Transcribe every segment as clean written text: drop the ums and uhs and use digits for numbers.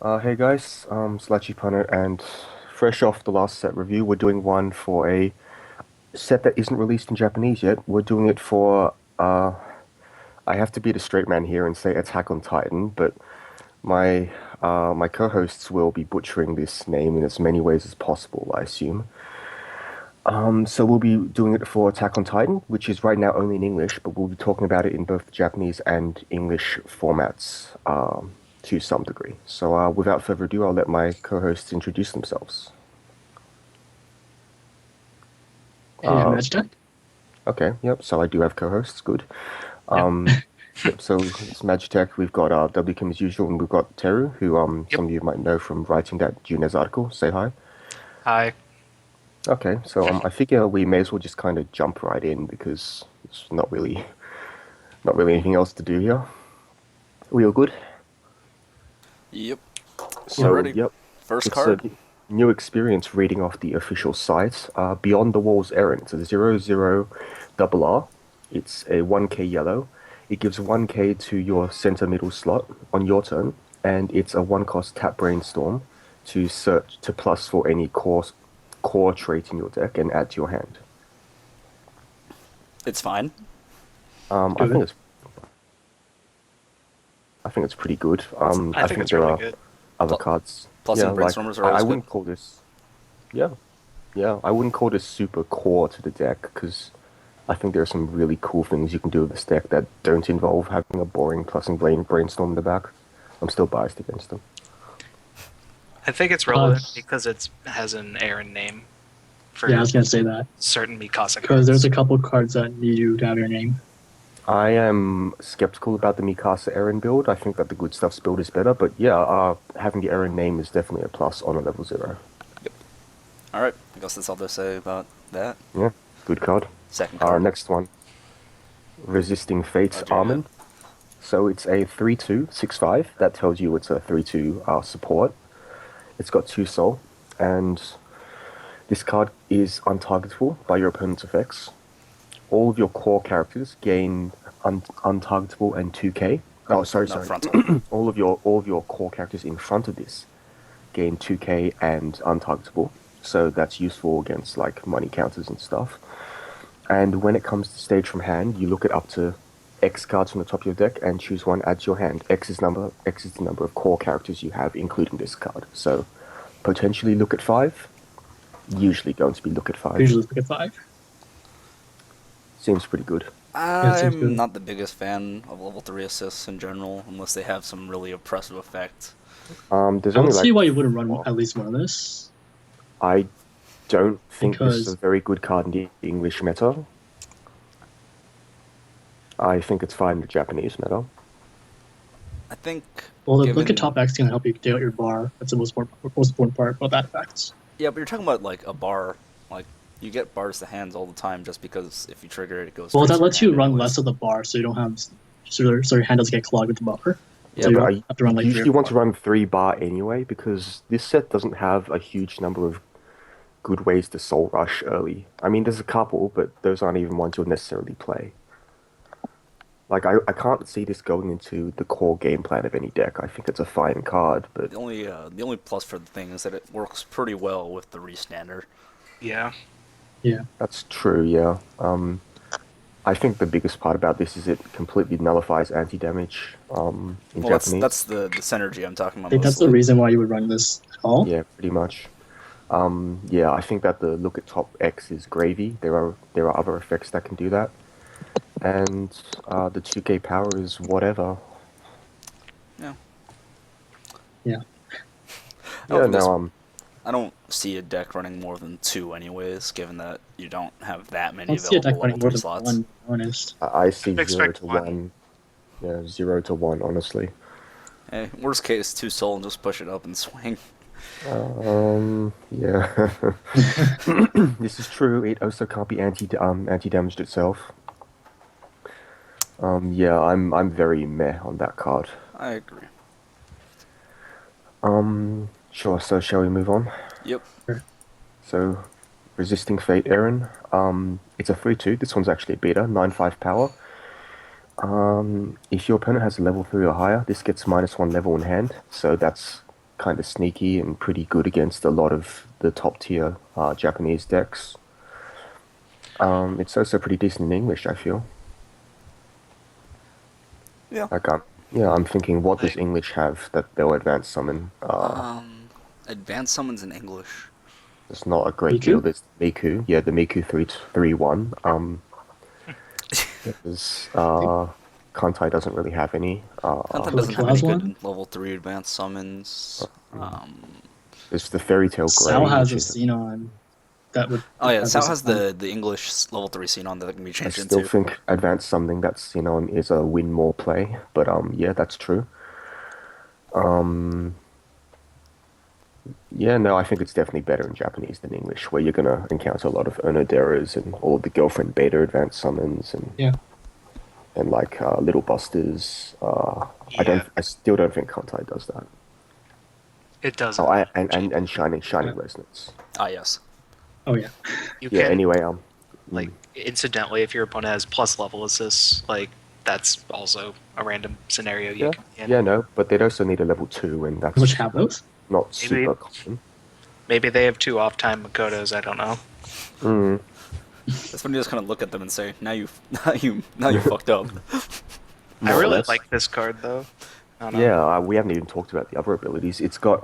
Hey guys, it's lycheepunnet, and fresh off the last set review, we're doing one for a set that isn't released in Japanese yet. We're doing it for, I have to be the straight man here and say Attack on Titan, but my my co-hosts will be butchering this name in as many ways as possible, I assume. So we'll be doing it for Attack on Titan, which is right now only in English, but we'll be talking about it in both Japanese and English formats, to some degree. So without further ado, I'll let my co-hosts introduce themselves. Hey, Uh, Magitek. okay, yep. So I do have co-hosts. Good. Yep. Yep. So it's Magitek. We've got wkim as usual, and we've got Teru, who Yep. some of you might know from writing that Junez article. Say hi. Hi. Okay. So I figure we may as well just kind of jump right in because it's not really anything else to do here. We all good? Yep, we're Yep. So, ready. yep, First it's a card. new experience reading off the official site. Beyond the Walls Eren. It's a 00 double R. It's a 1k yellow. It gives 1k to your center middle slot on your turn, and it's a 1 cost tap brainstorm to search to plus for any core trait in your deck and add to your hand. It's fine. Um, I Good. think it's I think it's pretty good. I I think think it's there really are good. other Pl- cards. Plus Yeah, and like brainstormers are I always good. wouldn't call this. Yeah, yeah, I wouldn't call this super core to the deck because I think there are some really cool things you can do with this deck that don't involve having a boring plus and brainstorm in the back. I'm still biased against them. I think it's Uh, relevant because it has an Eren name for yeah, I was gonna say that certain Mikasa because there's cards. a couple cards that need you to have your name. I am skeptical about the Mikasa Eren build. I think that the good stuff's build is better, but yeah, having the Eren name is definitely a plus on a level 0. All right, I guess that's all to say about that. Yeah, good card. Second card. Next one, Resisting Fate's Roger that. Armin. So it's a 3/2 6/5. That tells you it's a 3/2 support. It's got 2 soul, and this card is untargetable by your opponent's effects. All of your core characters gain untargetable and 2k. Oh, sorry, No sorry. frontal. all of your core characters in front of this gain 2k and untargetable. So that's useful against like money counters and stuff. And when it comes to stage from hand, you look at up to X cards from the top of your deck and choose one, add to your hand. X is the number of core characters you have, including this card. So potentially look at 5. Usually going to be look at 5. Usually pick a 5. Seems pretty good. Yeah, it seems I'm good. not the biggest fan of level 3 assists in general, unless they have some really oppressive effect. There's I only would like see why you wouldn't run four. at least one of this I don't think this is a because very good card in the English meta. I think it's fine in the Japanese meta. I think, well, the given. look at top X can help you get out your bar. That's the most important part about that effect. Yeah, but you're talking about like a bar. Like, you get bars to hands all the time just because if you trigger it, it goes Well, straight that to your lets you hand run anyways. less of the bar, so you don't have so your hand doesn't get clogged with the bar. Yeah, So you But but don't I have to run like 3 or usually want 4. to run 3 bar anyway because this set doesn't have a huge number of good ways to soul rush early. I mean, there's a couple, but those aren't even ones you'll necessarily play. Like, I can't see this going into the core game plan of any deck. I think it's a fine card, but the only plus for the thing is that it works pretty well with the restander. Yeah. Yeah, that's true, yeah. I think the biggest part about this is it completely nullifies anti-damage in Well, that's Japanese. the synergy I'm talking I about think that's the mostly. reason why you would run this at all. Yeah, pretty much. Yeah, I think that the look at top X is gravy. There are other effects that can do that, and the 2k power is whatever. Yeah, Yeah, I don't Yeah, think there's. no, I don't see a deck running more than 2 anyways, given that you don't have that I many don't see a deck available level running more 3 than slots. one. To be honest. I see I'd 0 expect to one. 1. Yeah, 0 to 1, honestly. Hey, worst case, 2 soul and just push it up and swing. Yeah. This is true. It also can't be anti-damaged itself. Yeah, I'm very meh on that card. I agree. Sure. So shall we move on? Yep. So, Resisting Fate Eren. It's a 3/2. This one's actually a beta, 9/5 power. If your opponent has a level 3 or higher, this gets -1 level in hand. So that's kind of sneaky and pretty good against a lot of the top tier Japanese decks. It's also pretty decent in English, I feel. Yeah. Like, yeah, I'm thinking, what does English have that they'll advance summon? Advanced summons in English. There's not a great Miku? deal. There's Miku, yeah, the Miku 3-1. There's Kantai doesn't really have any. Content Like doesn't have any Claws good one? level 3 advanced summons. There's the Fairy Tale Grey. Sal has which a is Xenon that would. Oh yeah, that Sal was has fun. the English level 3 Xenon that can be I changed still into. think advanced summoning that's is a win more play, but yeah, that's true. Yeah, no, I think it's definitely better in Japanese than English, where you're gonna encounter a lot of Onoderas and all the girlfriend beta advanced summons and Yeah. like little busters. Yeah. I still don't think Kantai does that. It doesn't. Oh, and shining resonance. Ah yes. Oh yeah. You Yeah. can, Anyway, like, incidentally, if your opponent has plus level assists, like, that's also a random scenario you yeah, can be in. yeah, no, but they'd also need a level 2, and that's Which have those? not Maybe- super common. Maybe they have 2 off-time Makotos, I don't know. Mm. That's when you just kind of look at them and say, "Now you, now you fucked up." More I or really less. like this card, though. I don't know. Yeah, we haven't even talked about the other abilities. It's got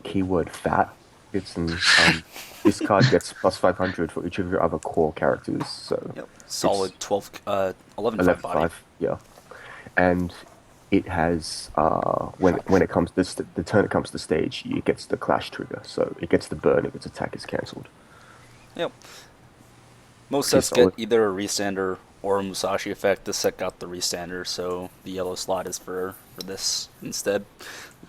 keyword fat. It's an this card gets plus 500 for each of your other core characters. So Yep. Solid 11 11 body. 5, yeah. And it has when it comes the turn it comes to stage, it gets the clash trigger. So it gets the burn if its attack is cancelled. Yep. Most Okay, sets solid. get either a restander or a Musashi effect. This set got the restander, so the yellow slot is for this instead.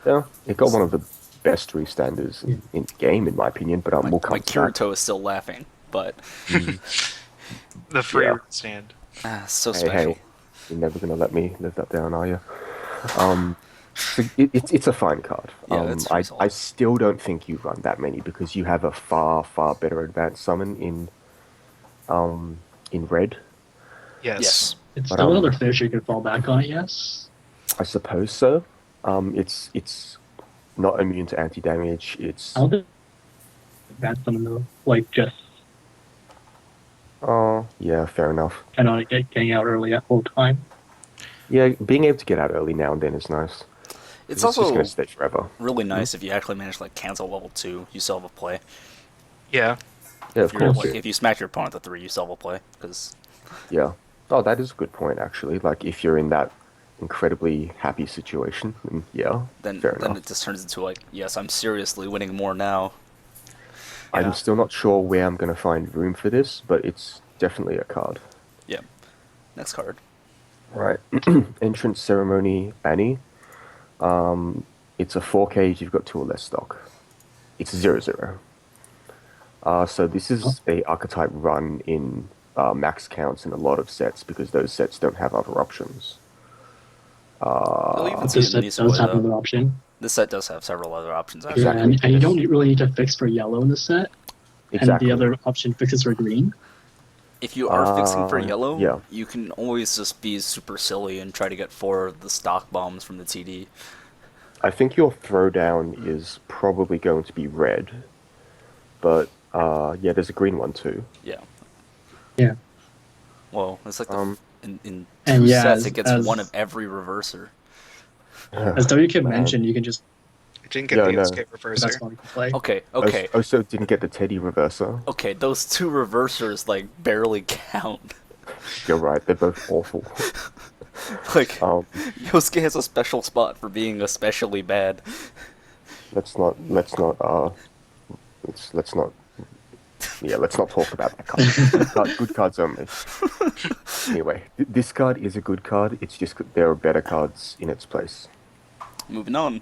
Yeah, it got one of the best restanders in the game, in my opinion. But we'll My come to that. Kirito is still laughing, but The free Yeah. stand. so Hey, special. hey, you're never gonna let me live that down, are you? So it's a fine card. Yeah, it's pretty solid. I still don't think you run that many because you have a far better advanced summon in red. Yes. Yes. It's But, still another fish you could fall back on, yes. I suppose so. It's not immune to anti damage. It's I don't think that's something though. Like just yeah, fair enough. kind of getting out early at full time. Yeah, being able to get out early now and then is nice. It's just also gonna stay forever. really nice if you actually manage to like cancel level 2. You still have a play. Yeah. Yeah, of If, you're, course. like, if you smack your opponent at 3, you still have a play. Because Yeah. Oh, that is a good point, actually. Like, if you're in that incredibly happy situation, then yeah, then fair enough. it just turns into like, yes, I'm seriously winning more now. Yeah. I'm still not sure where I'm going to find room for this, but it's definitely a card. Yeah. Next card. Right. Entrance Ceremony Annie. It's a 4K if you've got 2 or less stock. It's 0/0. So this is a archetype run in max counts in a lot of sets because those sets don't have other options. You'll even see This it in set these does have though. another option. This set does have several other options actually. Yeah, Exactly. and you don't really need to fix for yellow in the set. Exactly. And the other option fixes for green. If you are fixing for yellow, yeah. you can always just be super silly and try to get 4 of the stock bombs from the TD. I think your throwdown is probably going to be red, but yeah, there's a green one too. Yeah. Yeah. Well, it's like in 2 And yeah, sets it gets as- one of every reverser. As WKim Man. mentioned, you can just I didn't get Yeah, the no. escape that's reverser. all you can play. Okay, okay. Also didn't get the Teddy reverser. Okay, those 2 reversers like barely count. You're right, they're both awful. Like Yosuke has a special spot for being especially bad. Let's not yeah, let's not talk about that card. Good cards only. Anyway, this card is a good card. It's just there are better cards in its place. Moving on.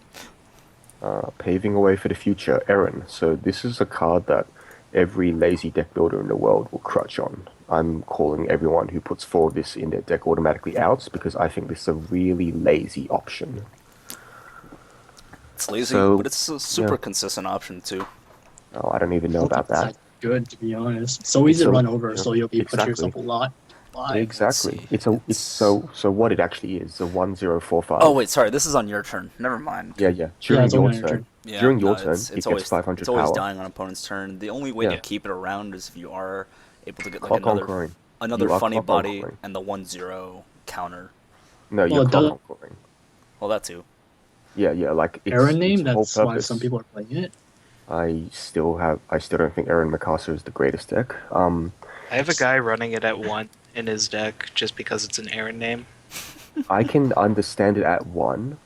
Paving the Way for the Future, Eren. So this is a card that every lazy deck builder in the world will crutch on. I'm calling everyone who puts 4 of this in their deck automatically out because I think this is a really lazy option. It's lazy, So, but it's a super yeah. consistent option too. Oh, I don't even know about that. Good, to be honest. So easy to So, run over, yeah, so you'll be pushing exactly. yourself a lot. 5. Exactly. see. It's so what it actually is, a 1045. Oh wait, sorry. This is on your turn. Never mind. Yeah. Yeah, During it's your only on your turn. turn. Yeah, During your no, turn, it gets 500 it's always power. dying on opponent's turn. The only way to Yeah. keep it around is if you are able to get like Clock another encoring. another You are funny clock body encoring. and the 1-0 counter. No, Well, you're it clock does encoring. Well, that too. Yeah, like Eren its name. whole That's why some purpose. people are playing it. I still don't think Eren Mikasa is the greatest deck. I have a guy running it at 1 in his deck just because it's an Eren name. I can understand it at 1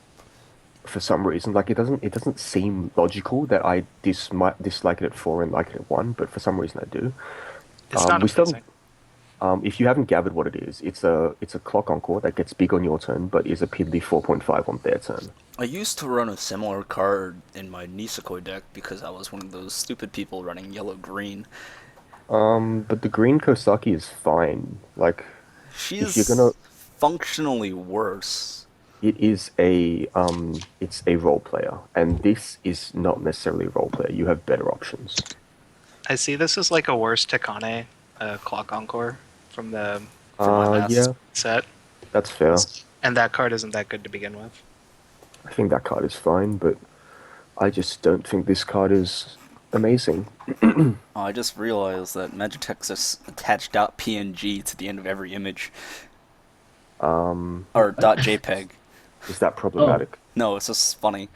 for some reason. Like it doesn't seem logical that I dislike it at 4 and like it at 1, but for some reason I do. It's not We still amazing. if you haven't gathered what it is, it's a clock encore that gets big on your turn, but is a piddly 4.5 on their turn. I used to run a similar card in my Nisekoi deck because I was one of those stupid people running yellow-green. But the green Kosaki is fine. Like, if you're She's gonna, functionally worse. it's a role player, and this is not necessarily a role player. You have better options. I see this as like a worse Takane Clock Encore from the From my last- Yeah, set. that's fair. And that card isn't that good to begin with. I think that card is fine, but I just don't think this card is amazing. Oh, I just realized that Magitek just attached .png to the end of every image. Or .jpeg. Is that problematic? No, it's just funny.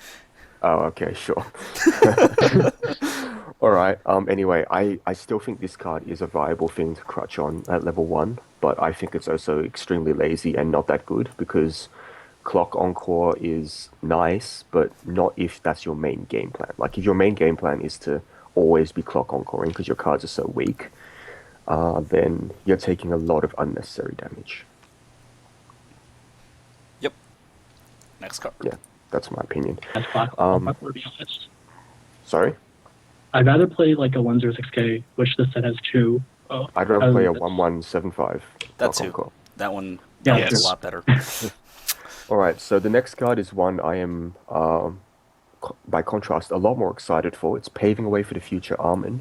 Oh, okay, sure. All right. Anyway, I still think this card is a viable thing to crutch on at level 1, but I think it's also extremely lazy and not that good because Clock Encore is nice, but not if that's your main game plan. Like, if your main game plan is to always be Clock Encoring because your cards are so weak, then you're taking a lot of unnecessary damage. Yep. Next card. Yeah, that's my opinion. That's Black to be honest. Sorry? I'd rather play like a 106k, which the set has 2. I'd rather play a that's- 1175 That Clock too. Encore. That one Yeah, is yes. a lot better. Alright, so the next card is one I am, by contrast, a lot more excited for. It's Paving the Way for the Future Armin.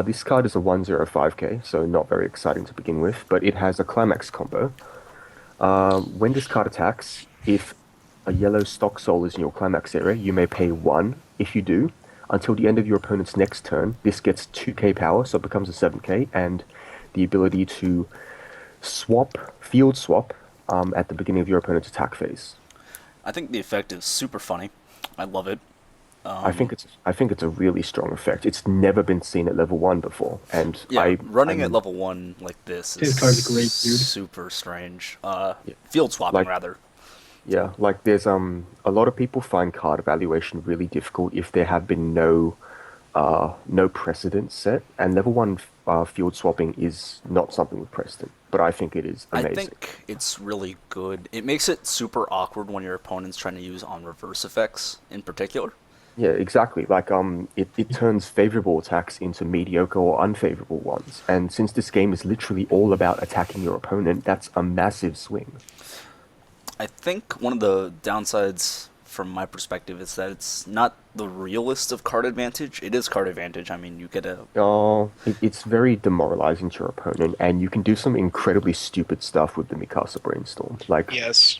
This card is a 105k, so not very exciting to begin with, but it has a climax combo. When this card attacks, if a yellow stock soul is in your climax area, you may pay 1. If you do, until the end of your opponent's next turn, this gets 2k power, so it becomes a 7k, and the ability to field swap, at the beginning of your opponent's attack phase. I think the effect is super funny. I love it. I think it's a really strong effect. It's never been seen at level 1 before, and Yeah, running I'm- at level 1 like this His is card's great, dude. super strange. Field swapping, Like- rather. Yeah, like there's a lot of people find card evaluation really difficult if there have been no precedent set, and level 1 field swapping is not something with precedent, but I think it is amazing. I think it's really good. It makes it super awkward when your opponent's trying to use on reverse effects in particular. Yeah, exactly. Like it turns favorable attacks into mediocre or unfavorable ones, and since this game is literally all about attacking your opponent, that's a massive swing. I think one of the downsides from my perspective is that it's not the realest of card advantage. It is card advantage. I mean, you get a... It's very demoralizing to your opponent, and you can do some incredibly stupid stuff with the Mikasa Brainstorm. Like, Yes.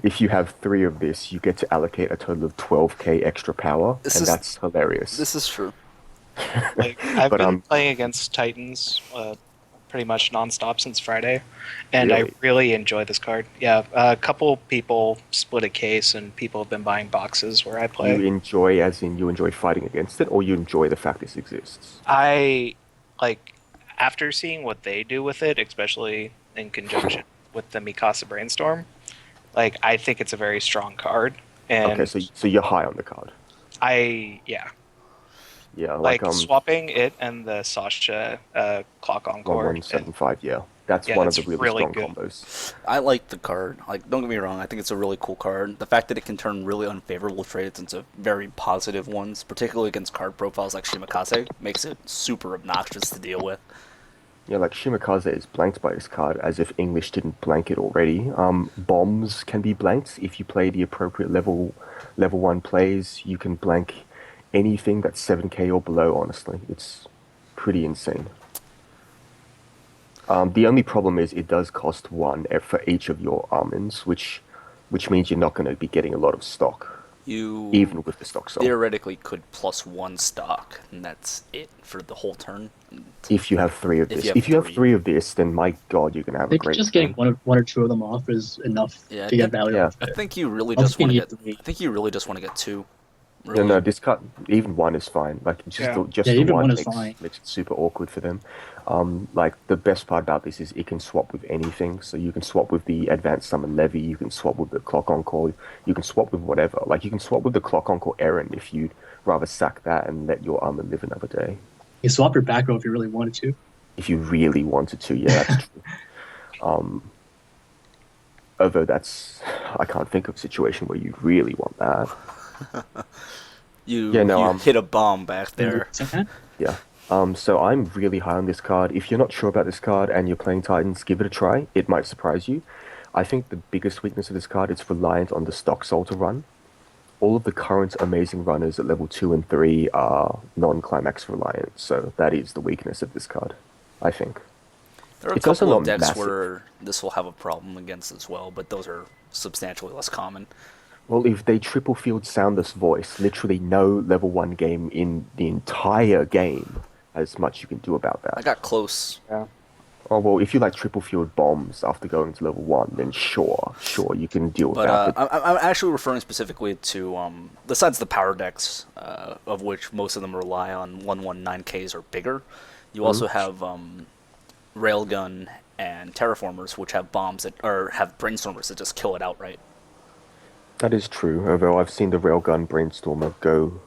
if you have 3 of this, you get to allocate a total of 12k extra power, This and is- that's hilarious. This is true. Like, I've But, been playing against Titans pretty much nonstop since Friday, and Really? I really enjoy this card. Yeah, a couple people split a case, and people have been buying boxes where I play. You enjoy, as in you enjoy fighting against it, or you enjoy the fact this exists? I like after seeing what they do with it, especially in conjunction with the Mikasa Brainstorm. Like, I think it's a very strong card, and Okay, so you're high on the card. Yeah, like swapping it and the Sasha Clock Encore. 1175, yeah. That's Yeah, one of it's the really, really strong good. combos. I like the card. Like, don't get me wrong, I think it's a really cool card. The fact that it can turn really unfavorable trades into very positive ones, particularly against card profiles like Shimakaze, makes it super obnoxious to deal with. Yeah, like Shimakaze is blanked by this card as if English didn't blank it already. Bombs can be blanked if you play the appropriate level 1 plays. You can blank anything that's 7k or below, honestly. It's pretty insane. The only problem is it does cost one for each of your Armins, which means you're not going to be getting a lot of stock, You even with the stock soul. theoretically could +1 stock, and that's it for the whole turn. If you have three of If this, you have if you have three. three of this, then my God, you're going to have I a think great just turn. getting one or two of them off is enough Yeah, I to get think- value yeah. off I it. think you really I just want to think get. you need I think you really just want to get 2. No, Really. no, this cut, even one is fine. Like, just Yeah. just Yeah, the even one one is makes, fine. makes it super awkward for them. Like, the best part about this is it can swap with anything. So you can swap with the Advanced Summon Levy, you can swap with the Clock Encore, you can swap with whatever. Like, you can swap with the Clock Encore Eren if you'd rather sack that and let your armor live another day. You swap your back row if you really wanted to. If you really wanted to, yeah, that's true. Although I can't think of a situation where you really want that. You Yeah, no, you hit a bomb back there. Yeah. So I'm really high on this card. If you're not sure about this card and you're playing Titans, give it a try. It might surprise you. I think the biggest weakness of this card is reliant on the stock soul to run. All of the current amazing runners at level 2 and 3 are non-climax reliant, so that is the weakness of this card, I think. There are a It's also couple of not decks massive. where this will have a problem against as well, but those are substantially less common. Well, if they triple field Soundless Voice, literally no level 1 game in the entire game has much you can do about that. I got close. Yeah. Oh, well, if you like triple field bombs after going to level 1, then sure, you can deal with But that. I'm actually referring specifically to, besides the power decks, of which most of them rely on 119Ks or bigger, you also have Railgun and Terraformers, which have bombs that, or have Brainstormers that just kill it outright. That is true, although I've seen the Railgun Brainstormer go,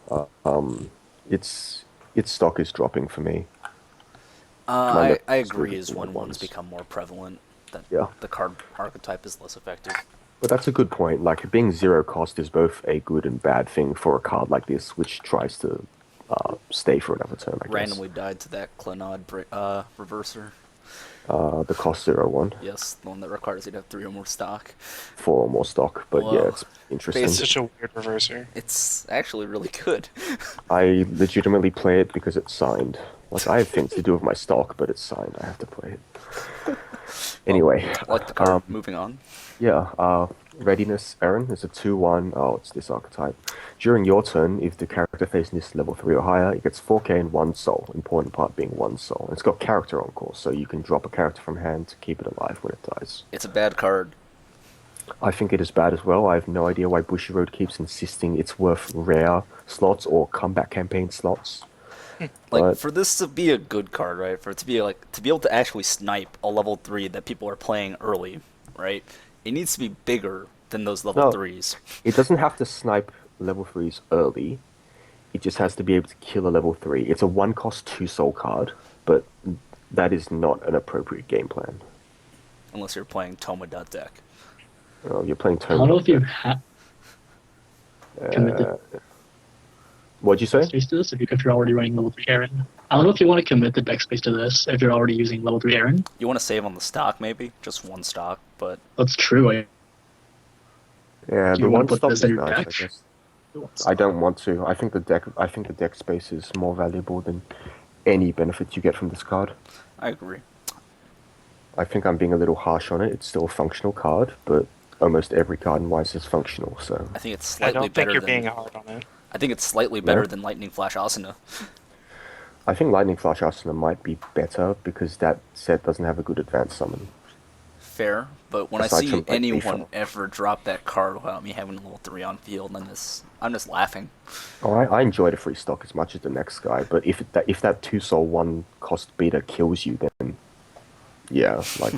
its stock is dropping for me. I levels agree with as the 1-1s ones. become more prevalent, that Yeah. the card archetype is less effective. But that's a good point. Like, being zero cost is both a good and bad thing for a card like this, which tries to stay for another turn, I guess. Randomly died to that Clenod reverser. The cost 0 one, Yes, the one that requires you to have 3 or more stock. 4 or more stock, but Whoa. yeah, it's interesting. It's such a weird reverser. It's actually really good. I legitimately play it because it's signed. Like, I have things to do with my stock, but it's signed. I have to play it. Anyway, I like the card. Moving on. yeah, Readiness Eren is a 2-1. Oh, it's this archetype. During your turn, if the character facing this is level 3 or higher, it gets 4k and 1 soul. Important part being 1 soul. And it's got character encore, so you can drop a character from hand to keep it alive when it dies. It's a bad card. I think it is bad as well. I have no idea why Bushiroad keeps insisting it's worth rare slots or combat campaign slots. Like, But- for this to be a good card, right? For it to be like to be able to actually snipe a level 3 that people are playing early, right? It needs to be bigger than those level No. 3s. It doesn't have to snipe level 3s early. It just has to be able to kill a level 3. It's a 1 cost 2 soul card, but that is not an appropriate game plan. Unless you're playing Toma deck. You're playing I Tome. don't know if you have committed What'd you say? space to this if you're already running level 3 Eren. I don't know if you want to commit the deck space to this if you're already using level 3 Eren. You want to save on the stock, maybe? Just 1 stock, but That's true. Yeah, Do the you want one to put stop this is in your nice, I deck? guess. I don't want to. I think the deck space is more valuable than any benefits you get from this card. I agree. I think I'm being a little harsh on it. It's still a functional card, but almost every card in Weiss is functional, so... I think it's I slightly don't better think you're than being hard on it. I think it's slightly better No? than Lightning Flash Asuna. I think Lightning Flash Asuna might be better because that set doesn't have a good advanced summon. Fair, but when I Aside see from, like, anyone default. ever drop that card without me having a level 3 on field, I'm just laughing. Oh, I enjoy the free stock as much as the next guy, but if that 2 soul 1 cost beta kills you, then... Yeah, like...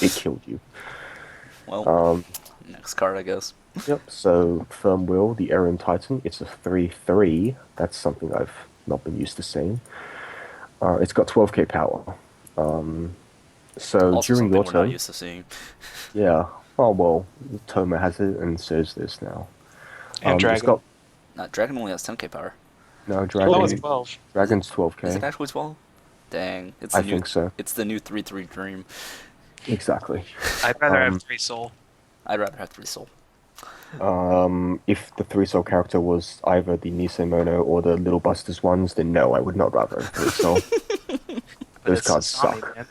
it killed you. Well, next card, I guess. Yep, so Firm Will, the Eren Titan, it's a 3/3. That's something I've not been used to seeing. It's got 12k power. So Also during something your we're turn, not used to seeing. yeah. Oh well, Toma has it, and so is this now. And It's Dragon. got Dragon only has 10k power. no Oh, Dragon. it's 12. Dragon's Is it 12k. actually 12? Dang. It's I the new, think so. It's the new 3/3 Dream. Exactly. I'd rather Um, have 3 soul. I'd rather have 3 soul. If the 3 soul character was either the Nisei Mono or the Little Busters ones, then no, I would not rather have 3 soul. But Those it's cards Sasami, suck. man.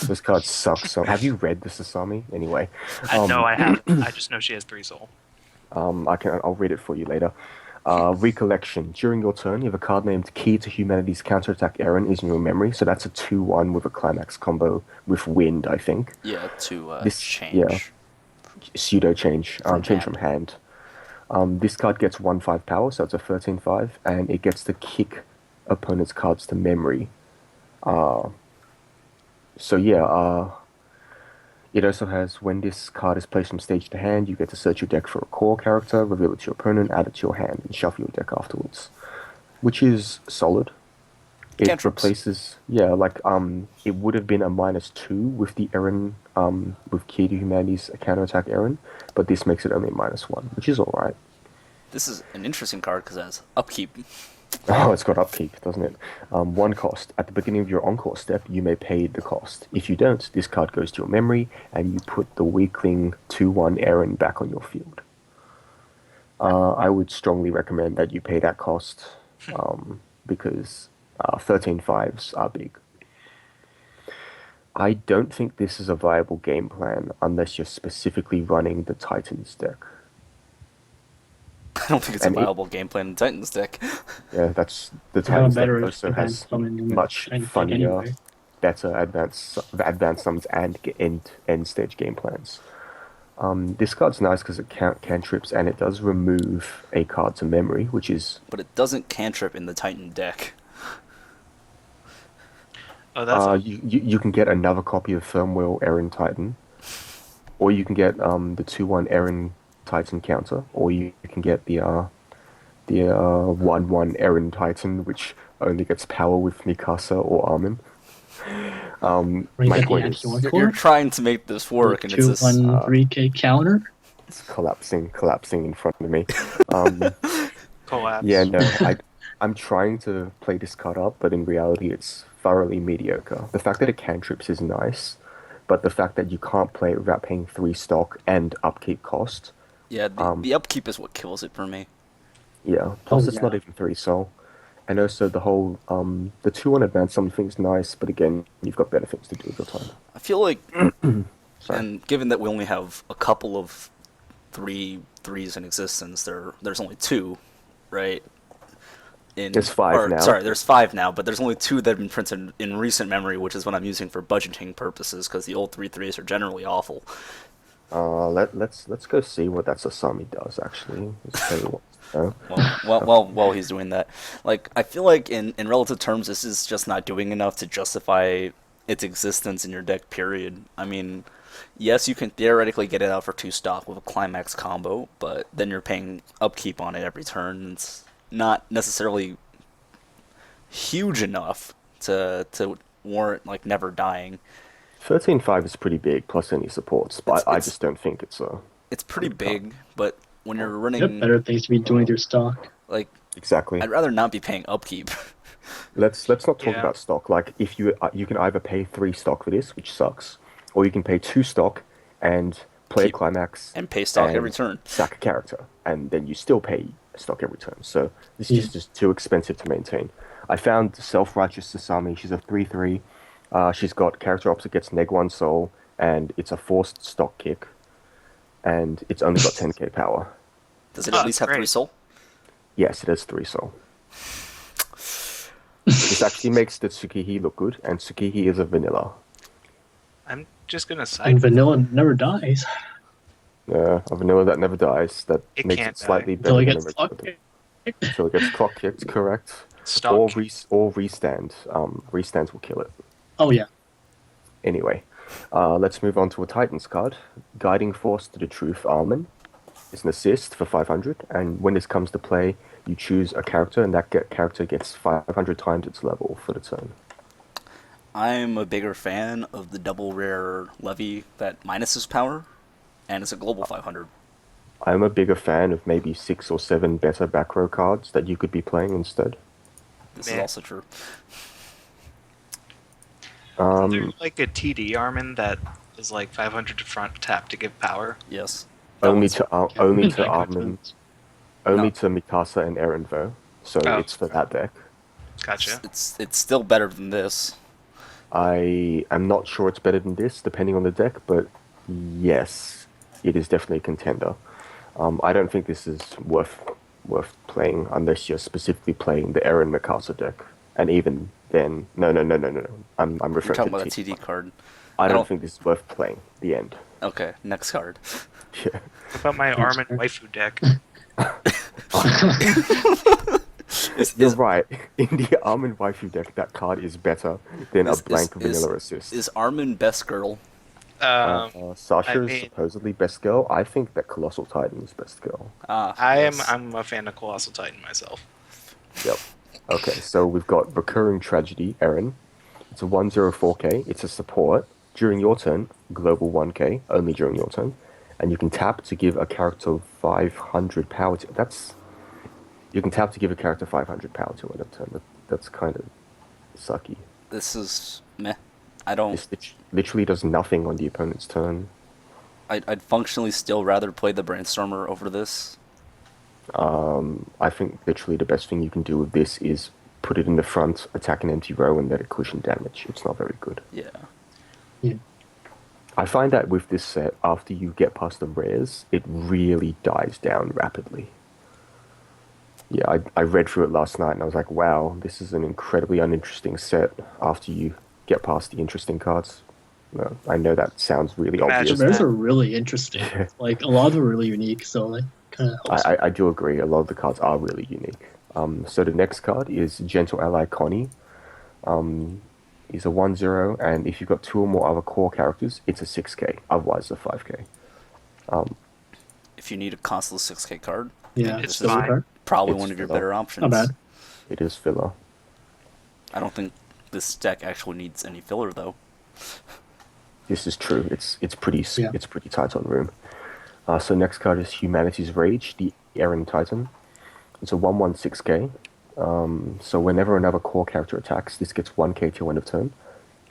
Those cards suck. So, have you read the Sasami? Anyway, No, I haven't. I just know she has 3 soul. I'll read it for you later. Recollection. During your turn, you have a card named Key to Humanity's Counterattack Eren is in your memory, so that's a 2/1 with a climax combo with Wind, I think. Yeah, to This- change. yeah. Pseudo change. From Change hand. from hand. This card gets 1/5 power, so it's a 13/5, and it gets to kick opponent's cards to memory. So yeah, it also has when this card is placed from stage to hand, you get to search your deck for a core character, reveal it to your opponent, add it to your hand, and shuffle your deck afterwards, which is solid. It Cantrips. replaces, it would have been a -2 with the Eren, with Key to Humanity's counterattack Eren, but this makes it only a -1, which is alright. This is an interesting card because it has upkeep. Oh, it's got upkeep, doesn't it? 1 cost. At the beginning of your encore step, you may pay the cost. If you don't, this card goes to your memory, and you put the weakling 2/1 Eren back on your field. I would strongly recommend that you pay that cost, because 13/5s are big. I don't think this is a viable game plan unless you're specifically running the Titans deck. I don't think it's And a viable game plan in Titan's deck. Yeah, that's the How Titans deck better also is has summon in the much Titans deck funnier, anyway? better advanced summons and end stage game plans. This card's nice because it cantrips and it does remove a card to memory, which is But it doesn't cantrip in the Titan deck. Oh, that's you can get another copy of Firmwell Eren Titan, or you can get the 2/1 Eren Titan counter, or you can get the 1/1 Eren Titan, which only gets power with Mikasa or Armin. Where you My get the point is, anti-one You're core, trying to make this work, and it's two just one 3K counter. it's collapsing in front of me. collapse. Yeah, no, I'm trying to play this card up, but in reality, it's thoroughly mediocre. The fact that it cantrips is nice, but the fact that you can't play it without paying 3 stock and upkeep cost, yeah. The upkeep is what kills it for me. yeah. Plus, Oh, it's not yeah. even 3 soul. And also the whole, the 2/1 advance summon thing's nice, but again, you've got better things to do with your time. I feel like, Sorry. and given that we only have a couple of 3/3s in existence, there's only 2, right? There's 5 now. Sorry, there's 5 now, but there's only 2 that have been printed in recent memory, which is what I'm using for budgeting purposes, because the old 3/3s are generally awful. Let's go see what that Sasami does, actually. Let's tell you what. While he's doing that, like, I feel like in relative terms, this is just not doing enough to justify its existence in your deck, period. I mean, yes, you can theoretically get it out for 2 stock with a climax combo, but then you're paying upkeep on it every turn. It's not necessarily huge enough to warrant, like, never dying. 13/5 is pretty big, plus any supports, but I It's- just don't think it's a... It's pretty big, but when you're You running, have better things to be doing with your stock. like, Exactly. I'd rather not be paying upkeep. Let's not talk Yeah. about stock. Like, if you can either pay 3 stock for this, which sucks, or you can pay 2 stock and play Keep- a climax and pay stock and every turn. sack a character, and then you still pay stock every turn. So this is just too expensive to maintain. I found Self-Righteous Sasami. She's a 3/3. She's got character opposite gets -1 soul, and it's a forced stock kick, and it's only got 10k power. Does it Oh, at least have great. 3 soul? Yes, it has 3 soul. This actually makes the Tsukihi look good, and Tsukihi is a vanilla. I'm just gonna And side. vanilla never dies A vanilla that never dies, that It makes can't it slightly until better it than gets original. fucked. Until it gets clock kicked, correct. Stock. Or restand. Restands will kill it. Oh yeah. Anyway, let's move on to a Titans card. Guiding Force to the Truth Armin is an assist for 500, and when this comes to play, you choose a character, and that character gets 500 times its level for the turn. I'm a bigger fan of the double rare Levy that minuses power, and it's a global 500. I'm a bigger fan of maybe 6 or 7 better back row cards that you could be playing instead. This Man. is also true. There's like a TD Armin that is like 500 to front tap to give power. Yes. Only to Armin, No. only to Mikasa and Eren though. So Oh. it's for that deck. Gotcha. It's still better than this. I am not sure it's better than this, depending on the deck, but yes, it is definitely a contender. I don't think this is worth playing unless you're specifically playing the Eren Mikasa deck, and even then, no. I'm You're referring talking to about a the TD card. I don't think this is worth playing. The end. Okay, next card. Yeah. What about my Armin waifu deck? You're right. In the Armin waifu deck, that card is better than a blank vanilla assist. Is Armin best girl? Sasha is mean- supposedly best girl. I think that Colossal Titan is best girl. I'm a fan of Colossal Titan myself. Yep. Okay, so we've got Recurring Tragedy, Eren. It's a 1/0 4K. It's a support. During your turn, global 1K, only during your turn. And you can tap to give a character 500 power to... You can tap to give a character 500 power to it a turn. That's kind of sucky. This is meh. I don't. This literally does nothing on the opponent's turn. I'd functionally still rather play the Brainstormer over this. I think literally the best thing you can do with this is put it in the front, attack an empty row, and let it cushion damage. It's not very good. Yeah. I find that with this set, after you get past the rares, it really dies down rapidly. Yeah, I read through it last night and I was like, wow, this is an incredibly uninteresting set after you get past the interesting cards. No, I know that sounds really Imagine obvious. The rares are really interesting. Like, a lot of them are really unique, so, like, kind of helps. I do agree, a lot of the cards are really unique. So the next card is Gentle Ally Connie. He's a 1/0, and if you've got 2 or more other core characters, it's a 6K, otherwise it's a 5K. If you need a console 6K card, Yeah, It's filler fine. card. probably It's one of your filler. better options. Not bad. It is filler. I don't think this deck actually needs any filler though. This is true. It's pretty Yeah. it's pretty tight on room. So next card is Humanity's Rage, the Eren Titan. It's a 1/1 6K. So whenever another core character attacks, this gets 1K till end of turn,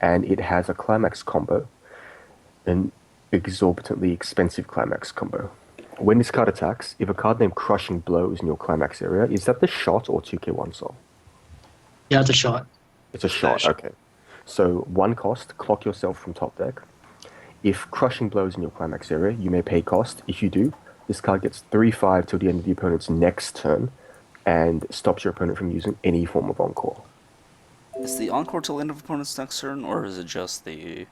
and it has a climax combo, an exorbitantly expensive climax combo. When this card attacks, if a card named Crushing Blow is in your climax area, is that the shot or 2K1 soul? Yeah, it's a shot. It's a shot, shot. okay. So 1 cost, clock yourself from top deck. If Crushing Blow is in your climax area, you may pay cost. If you do, this card gets 3/5 till the end of the opponent's next turn, and stops your opponent from using any form of encore. Is the encore till end of opponent's next turn, or is it just the?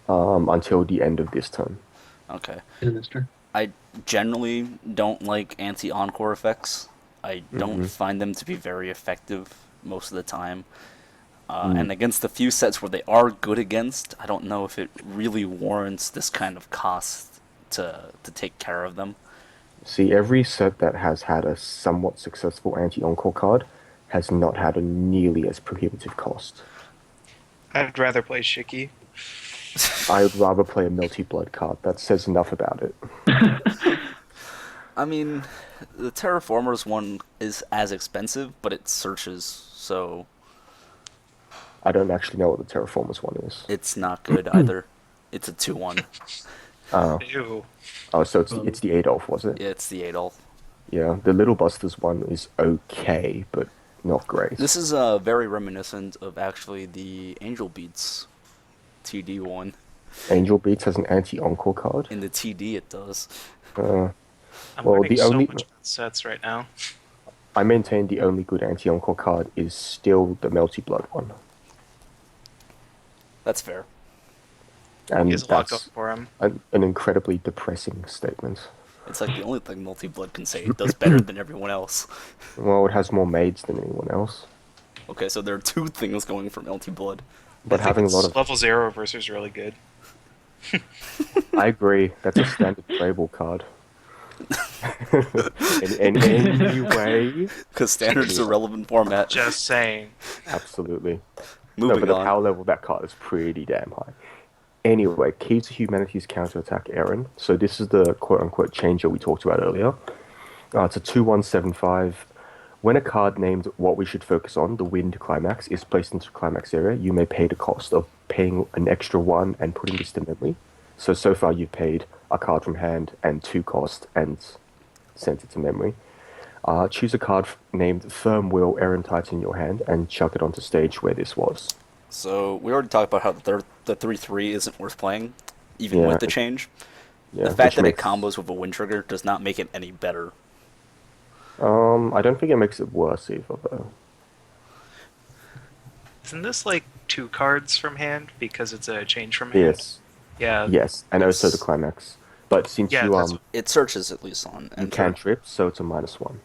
Until the end of this turn. Okay. In this turn. I generally don't like anti-encore effects. I don't find them to be very effective most of the time. And against the few sets where they are good against, I don't know if it really warrants this kind of cost to take care of them. See, every set that has had a somewhat successful anti-encore card has not had a nearly as prohibitive cost. I'd rather play Shiki. I would rather play a Melty Blood card. That says enough about it. I mean, the Terraformers one is as expensive, but it searches, so I don't actually know what the Terraformers one is. it's not good either. It's a 2/1. Ew. Oh, so it's the Adolf, was it? Yeah, it's the Adolf. Yeah, the Little Busters one is okay, but not great. This is very reminiscent of actually the Angel Beats TD one. Angel Beats has an anti-encore card. In the TD, it does. I'm Well, learning the so only- much about sets right now. I maintain the only good anti-encore card is still the Melty Blood one. That's fair. And He has a lot going that's for him. an incredibly depressing statement. It's like the only thing Multi-Blood can say it does better than everyone else. Well, it has more maids than anyone else. Okay, so there are 2 things going for Multi-Blood. But I think having a it's lot of... level 0 versus really good. I agree. That's a standard playable card. in any way, Because Standard's a relevant format. Just saying. absolutely. No, Moving but the on. power level of that card is pretty damn high. Anyway, key to humanity's counterattack, Eren. So this is the quote-unquote changer we talked about earlier. It's a 2/1/7/5. When a card named What We Should Focus On, the Wind Climax, is placed into climax area, you may pay the cost of paying an extra 1 and putting this to memory. So far you've paid a card from hand and 2 cost and sent it to memory. Choose a card named Firm Will Eren Titan in your hand and chuck it onto stage where this was. So we already talked about how the 3/3 isn't worth playing, even Yeah, with the change. Yeah, The fact which that it makes, combos with a wind trigger does not make it any better. I don't think it makes it worse either, though. Isn't this like 2 cards from hand because it's a change from hand? Yes, Yeah. yes, and also the it's- climax. But since Yeah, you that's. It searches at least on you enter, cantrip, so it's a -1.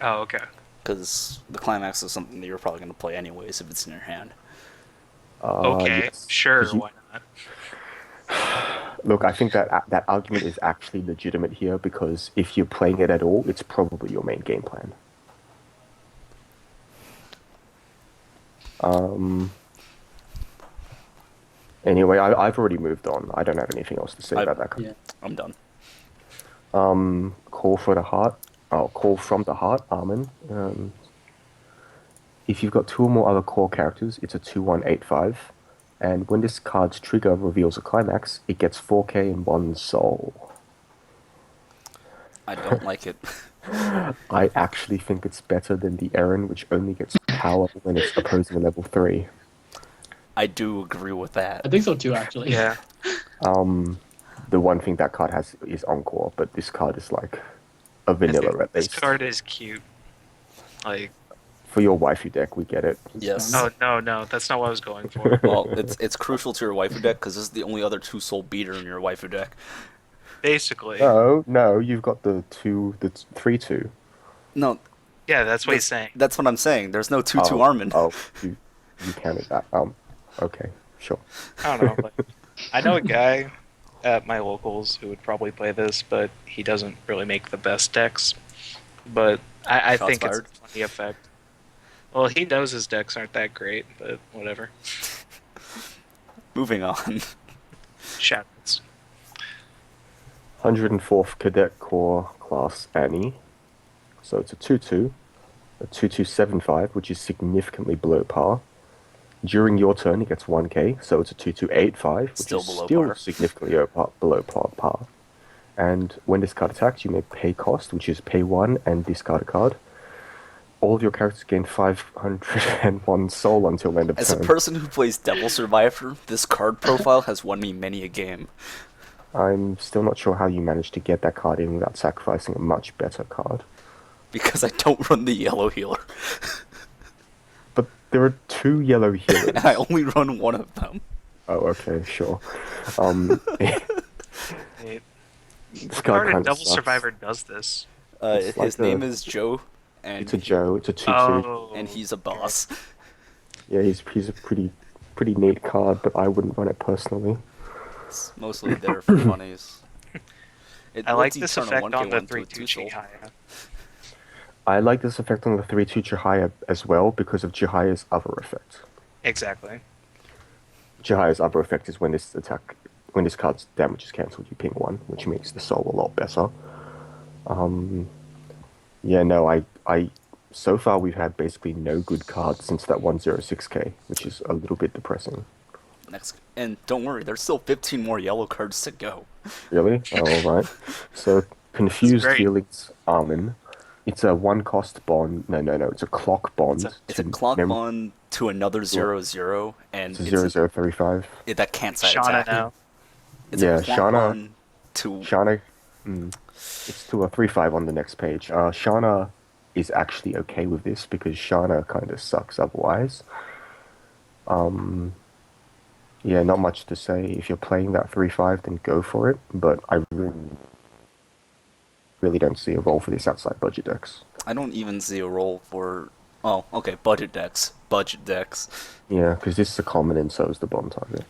Oh, okay. because the climax is something that you're probably going to play anyways if it's in your hand. Okay, Yes. sure, 'Cause you- why not? Look, I think that argument is actually legitimate here because if you're playing it at all, it's probably your main game plan. Anyway, I've already moved on. I don't have anything else to say about that. Yeah. I'm done. Call for the heart. Oh, call from the heart, Armin. If you've got 2 or more other core characters, it's a 2/1/8/5. And when this card's trigger reveals a climax, it gets 4k and 1 soul. I don't like it. I actually think it's better than the Eren, which only gets power when it's opposing a level 3. I do agree with that. I think so too, actually. Yeah. The one thing that card has is Encore, but this card is like a vanilla at This least. card is cute. Like, For your waifu deck, we get it. Yes. oh no, that's not what I was going for. Well, it's crucial to your waifu deck because this is the only other 2-soul beater in your waifu deck. Basically. No, you've got the 3/2. No, Yeah, that's what he's saying. that's what I'm saying. There's no 2/2 Armin. Oh, you counted that. Okay, sure. I don't know. Like, I know a guy at my locals who would probably play this, but he doesn't really make the best decks. But I Shots think fired. it's a funny effect. Well, he knows his decks aren't that great, but whatever. Moving on. Chatons. 104th Cadet Corps class Annie. So it's a 2/2, a 2/2/7/5, which is significantly below par. During your turn, it gets 1k, so it's a 2/2/8/5, which Still is below still par. significantly below par. And when this card attacks, you may pay cost, which is pay 1 and discard a card. All of your characters gain 501 soul until end of As a turn. person who plays Devil Survivor, this card profile has won me many a game. I'm still not sure how you managed to get that card in without sacrificing a much better card. Because I don't run the yellow healer. But there are 2 yellow healers. And I only run one of them. Oh, okay, sure. Hey, This what card card in kind of Devil sucks. Survivor does this? It's His like name a- is Joe, and It's a Joe. It's a 2/2. Oh, and he's a boss. Yeah, he's a pretty neat card, but I wouldn't run it personally. It's mostly there for monies. It I like lets you this turn a effect 1K on the one to a 3/2 2-soul. Chihaya. I like this effect on the 3/2 Chihaya as well because of Chihaya's other effect. Exactly. Chihaya's other effect is when this card's damage is cancelled, you ping 1, which makes the soul a lot better. Yeah, no, I so far we've had basically no good cards since that 106k, which is a little bit depressing. Next, and don't worry, there's still 15 more yellow cards to go. Really? Oh, alright. So, Confused great. Feelings Armin. It's a 1-cost bond. No. It's a clock bond. It's a clock bond to another 0/0, and It's a 0035. that can't side Shauna attack. now. It's Yeah, a clock Shauna- bond to Shana. It's to a 3/5 on the next page. Shana is actually okay with this because Shana kind of sucks otherwise. Yeah, not much to say. If you're playing that 3/5, then go for it. But I really don't see a role for this outside budget decks. I don't even see a role for. Oh, okay, budget decks. Budget decks. Yeah, because this is a common and so is the bomb target.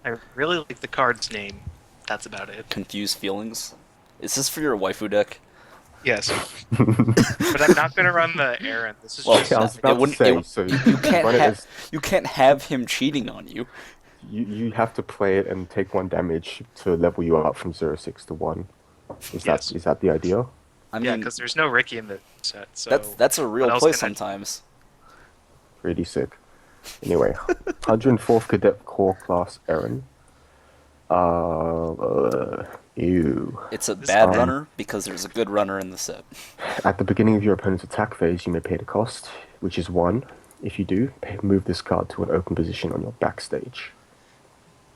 I really like the card's name. That's about it. Confused feelings. Is this for your waifu deck? Yes. But I'm not going to run the Eren. This is Well, just. I was about to wouldn't- say, it- so You can't run it have. as- You can't have him cheating on you. you have to play it and take 1 damage to level you up from 0/6 to 1. Is Yes. that the idea? I Yeah, mean, because there's no Ricky in the set. So that's a real what else play can I do? sometimes. Pretty sick. Anyway, 104th Cadet Corps class Eren. Ew. It's a This bad card- runner because there's a good runner in the set. At the beginning of your opponent's attack phase, you may pay the cost, which is 1. If you do, move this card to an open position on your backstage.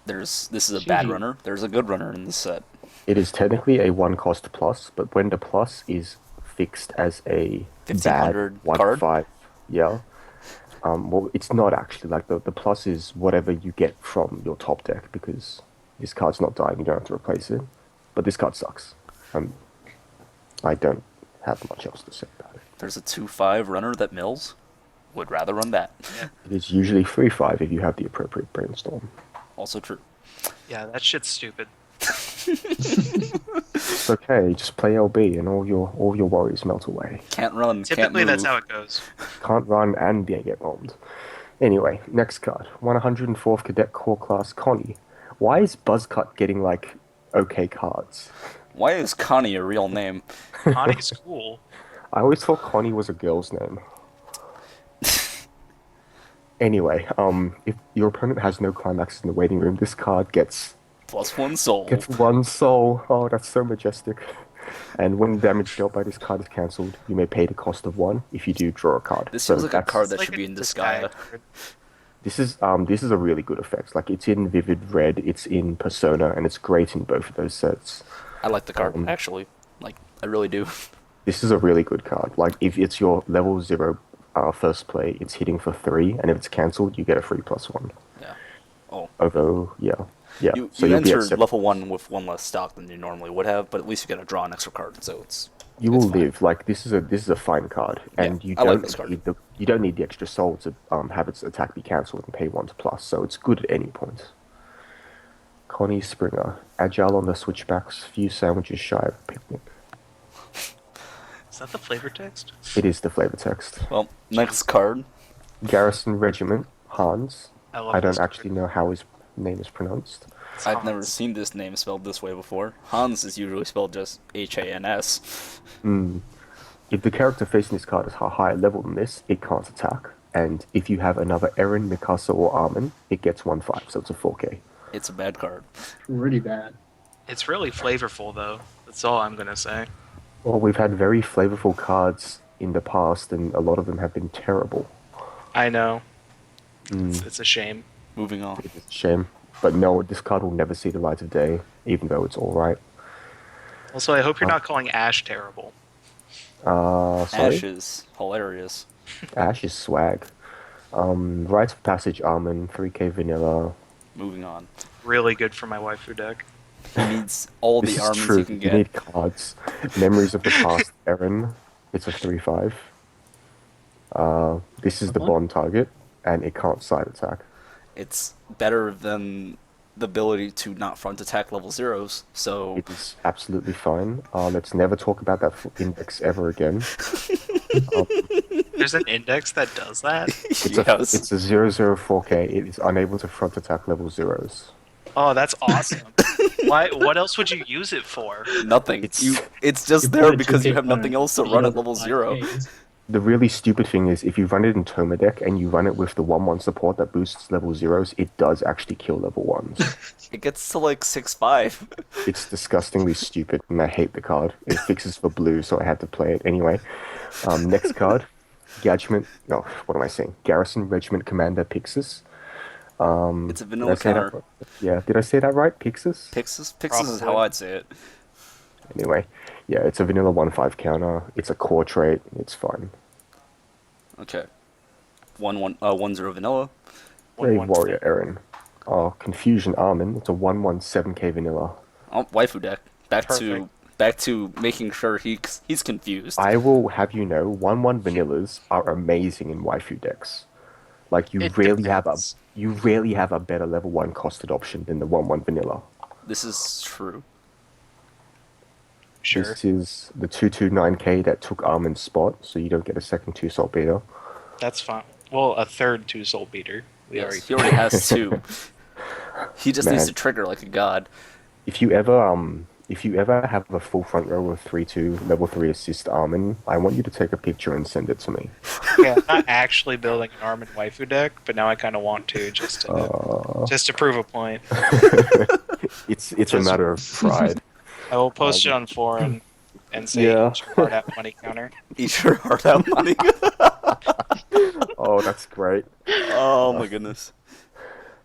This is a bad Gee. runner. There's a good runner in this set. It is technically a 1-cost plus, but when the plus is fixed as a bad 1500 1/5, card? yeah. Well, it's not actually. Like the plus is whatever you get from your top deck, because this card's not dying. You don't have to replace it. But this card sucks. I don't have much else to say about it. There's a 2/5 runner that mills. Would rather run that. It is usually 3/5 if you have the appropriate brainstorm. Also true. Yeah, that shit's stupid. It's okay. Just play LB and all your worries melt away. Can't run. Typically, can't move. that's how it goes. Can't run and get bombed. Anyway, next card. 104th Cadet Core Class Connie. Why is Buzzcut getting, like, okay cards? Why is Connie a real name? Connie's cool. I always thought Connie was a girl's name. Anyway, if your opponent has no climaxes in the waiting room, this card gets +1 soul. 1 soul. Oh, that's so majestic. And when damage dealt by this card is cancelled, you may pay the cost of 1. If you do, draw a card. This So feels like a that's- card that It's should like be a in disguise Disgaea. card. This is a really good effect. Like, it's in Vivid Red, it's in Persona, and it's great in both of those sets. I like the card, actually. Like, I really do. This is a really good card. Like, if it's your level 0 first play, it's hitting for 3, and if it's cancelled, you get a free +1. Yeah. Oh. Although, yeah. You So you'll be at entered 7. level 1 with 1 less stock than you normally would have, but at least you get to draw an extra card, so it's... You it's will fine. live. Like, this is a fine card, and Yeah, you I like don't this card. you don't need the extra soul to have its attack be cancelled and pay 1 to plus. So it's good at any point. Connie Springer, agile on the switchbacks, few sandwiches shy of a picnic. Is that the flavor text? It is the flavor text. Well, next card. Garrison Regiment, Hans. I love I don't this actually know how his name is pronounced. It's I've never Hans. seen this name spelled this way before. Hans is usually spelled just Hans. If the character facing this card is a higher level than this, it can't attack. And if you have another Eren, Mikasa, or Armin, it gets 1/5, so it's a 4K. It's a bad card. Pretty bad. It's really flavorful, though. That's all I'm gonna say. Well, we've had very flavorful cards in the past, and a lot of them have been terrible. I know. It's a shame. Moving on. It's a shame. But no, this card will never see the light of day, even though it's alright. Also, I hope you're not calling Ash terrible. Sorry? Ash is hilarious. Ash is swag. Rites of Passage Armin, 3K Vanilla. Moving on. Really good for my waifu deck. He needs all This the is armies true. he can You get. need cards. Memories of the Past Eren. It's a 3/5. This is the bond target, and it can't side attack. It's better than the ability to not front attack level 0s, so It is absolutely fine. Let's never talk about that index ever again. There's an index that does that? yes. It's a 004K. It is unable to front attack level 0s. Oh, that's awesome. Why? What else would you use it for? Nothing. It's- It's just You there put a because you 2K have nothing else to opponent, run you at level have 0. 5Ks. The really stupid thing is, if you run it in Toma deck and you run it with the 1/1 support that boosts level 0s, it does actually kill level 1s. It gets to like 6/5. It's disgustingly stupid, and I hate the card. It fixes for blue, so I had to play it anyway. Next card, what am I saying? Garrison Regiment Commander Pixis. It's a Did I vanilla say that counter. right? Yeah, did I say that right? Pixis? Pixis is how Probably. I'd say it. Anyway, yeah, it's a vanilla 1/5 counter. It's a core trait. It's fine. Okay. 1/0 vanilla. Brave 1/1 Warrior Eren. Oh, Confusion Armin. It's a 1/7K vanilla. Oh, waifu deck. Back Perfect. to making sure he's confused. I will have you know, 1/1 vanillas are amazing in waifu decks. Like It depends. you rarely have a better level 1 costed option than the 1/1 vanilla. This is true. Sure. This is the 2/9K that took Armin's spot, so you don't get a second 2 salt beater. That's fine. Well, a third 2 soul beater. We Yes, already. he already has 2. He just needs Man. to trigger like a god. If you ever have a full front row of 3/2 level 3 assist Armin, I want you to take a picture and send it to me. Yeah, I'm not actually building an Armin waifu deck, but now I kind of want to just to prove a point. It's a Just- matter of pride. I will post it on forum and say Yeah. hard out money counter. Eat your heart out, money. Oh, that's great. Oh my goodness.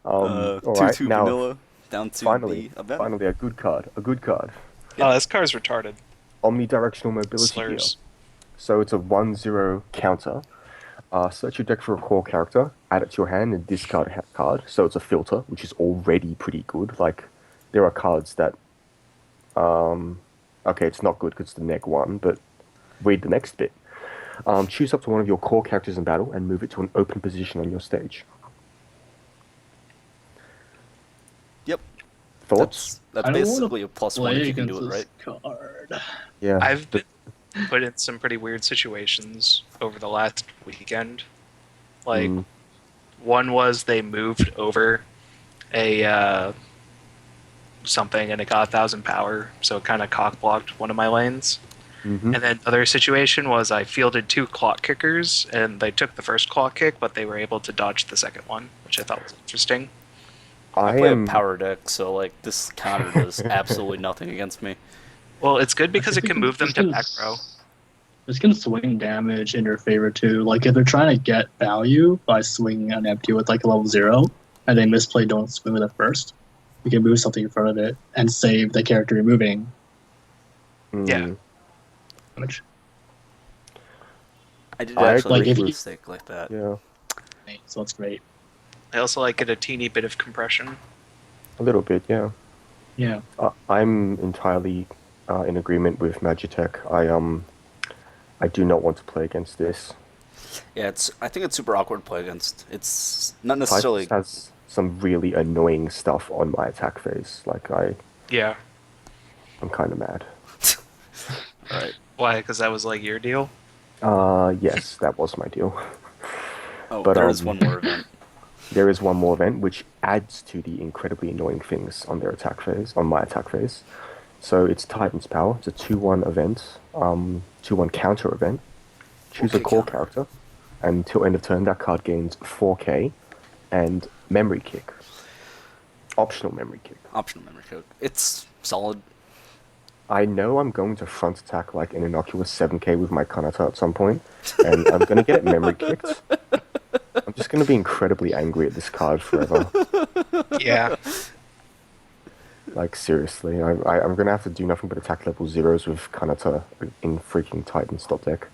All right, 2-2 now vanilla down to finally, the event. finally a good card. A good card. Oh, this car's retarded. Omnidirectional mobility gear. Slurs. So it's a 1/0 counter. Search your deck for a core character, add it to your hand, and discard a card. So it's a filter, which is already pretty good. Like, there are cards that, okay, it's not good because it's the neg one, but read the next bit. Choose up to one of your core characters in battle and move it to an open position on your stage. Yep. Thoughts? That's I don't basically a +1 Play if you can against do it right. this card. Yeah. I've been put in some pretty weird situations over the last weekend. Like, one was they moved over a something and it got 1,000 power, so it kind of cock blocked one of my lanes. Mhm. And then other situation was I fielded 2 clock kickers and they took the first clock kick, but they were able to dodge the second one, which I thought was interesting. I play a power deck, so like this counter does absolutely nothing against me. Well, it's good because it can move them to back row. This can swing damage in your favor too. Like if they're trying to get value by swinging an empty with like a level 0, and they misplay don't swing with it first, you can move something in front of it and save the character you're moving Yeah. damage. I did I actually agree. make a Like, if mistake like that. Yeah. So that's great. I also like it a teeny bit of compression. A little bit, yeah. Yeah. I'm entirely in agreement with Magitek. I do not want to play against this. Yeah, I think it's super awkward to play against. It's not necessarily. Titans has some really annoying stuff on my attack phase. Like Yeah. I'm kind of mad. Right. Why? Because that was like your deal? Yes, that was my deal. Oh, But, there is one more event. There is one more event which adds to the incredibly annoying things on their attack phase, on my attack phase. So it's Titan's Power. It's a 2-1 event, 2-1 counter event. Choose a Okay, core counter. character, and until end of turn, that card gains 4k and memory kick. Optional memory kick. Optional memory code. It's solid. I know I'm going to front attack like an innocuous 7k with my Kanata at some point, and I'm going to get memory kicked. I'm just going to be incredibly angry at this card forever. Yeah. Like, seriously, I'm going to have to do nothing but attack level 0s with Kanata in freaking Titan stop deck.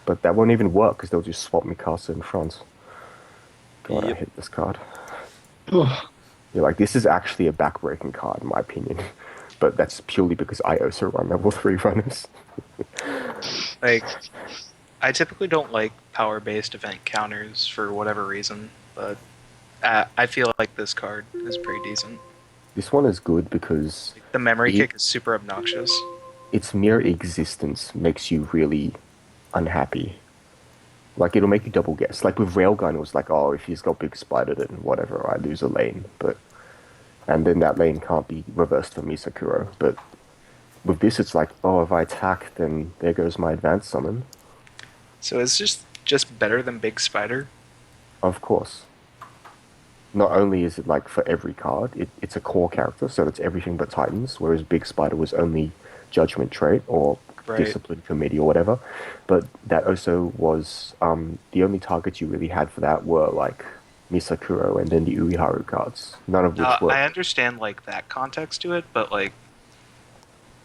But that won't even work, because they'll just swap Mikasa in front. God, I Yep. hate this card. Ugh. You're like, this is actually a backbreaking card, in my opinion. But that's purely because I also run level 3 runners. Like, I typically don't like power-based event counters for whatever reason, but I feel like this card is pretty decent. This one is good because The memory Ye- kick is super obnoxious. its mere existence makes you really unhappy. Like, it'll make you double guess. Like, with Railgun, it was like, oh, if he's got Big Spider, then whatever, I lose a lane. And then that lane can't be reversed for Misakuro. But with this, it's like, oh, if I attack, then there goes my advanced summon. So it's just better than Big Spider. Of course. Not only is it like for every card, it's a core character, so it's everything but Titans, whereas Big Spider was only Judgment Trait or Right. Discipline Committee or whatever. But that also was the only targets you really had for that were like Misakuro and then the Uiharu cards. None of which were. I understand like that context to it, but like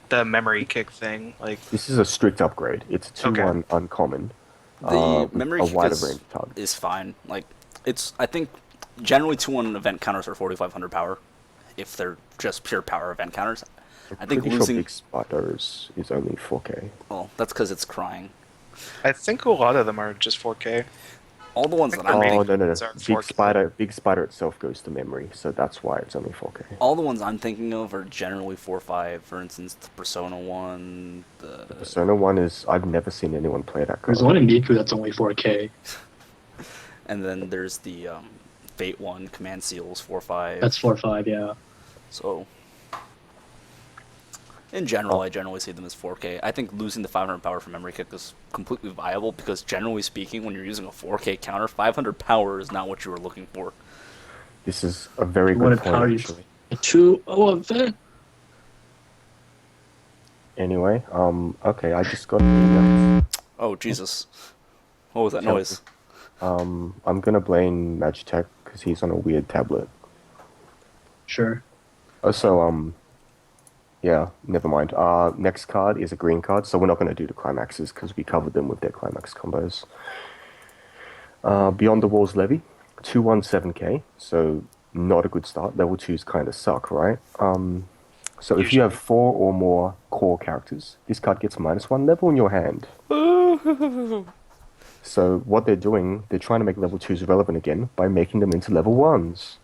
the memory kick thing, like This is a strict upgrade. It's a 2-1 uncommon. The with memory a kick wider range of targets. is fine. Like, I think generally 2-1 event counters are 4,500 power. If they're just pure power event counters. I think Pretty losing. sure Big Spider is only 4k. Well, that's because it's crying. I think a lot of them are just 4K. All the ones think that I'm they're Oh, thinking, no. These are Big 4K. Spider itself goes to memory, so that's why it's only 4k. all the ones I'm thinking of are generally 4-5. For instance, the Persona one, the Persona 1 is... I've never seen anyone play that card. There's one in Miku that's only 4K. and then there's the Fate one, Command Seals 4-5. That's 4-5, yeah. So, in general, I generally see them as 4K. I think losing the 500 power for memory kick is completely viable because, generally speaking, when you're using a 4K counter, 500 power is not what you were looking for. This is a very What good a point, power actually. 2-0 event. Anyway, okay, I just got an email. Oh, Jesus. What was that Tell noise? I'm gonna blame Magitek because he's on a weird tablet. Sure. Also, yeah, never mind. Next card is a green card, so we're not gonna do the climaxes because we covered them with their climax combos. Beyond the Walls Levy, 217k, so not a good start. Level 2s kind of suck, right? So if you have 4 or more core characters, this card gets -1 level in your hand. So what they're doing, they're trying to make level 2s relevant again by making them into level 1s.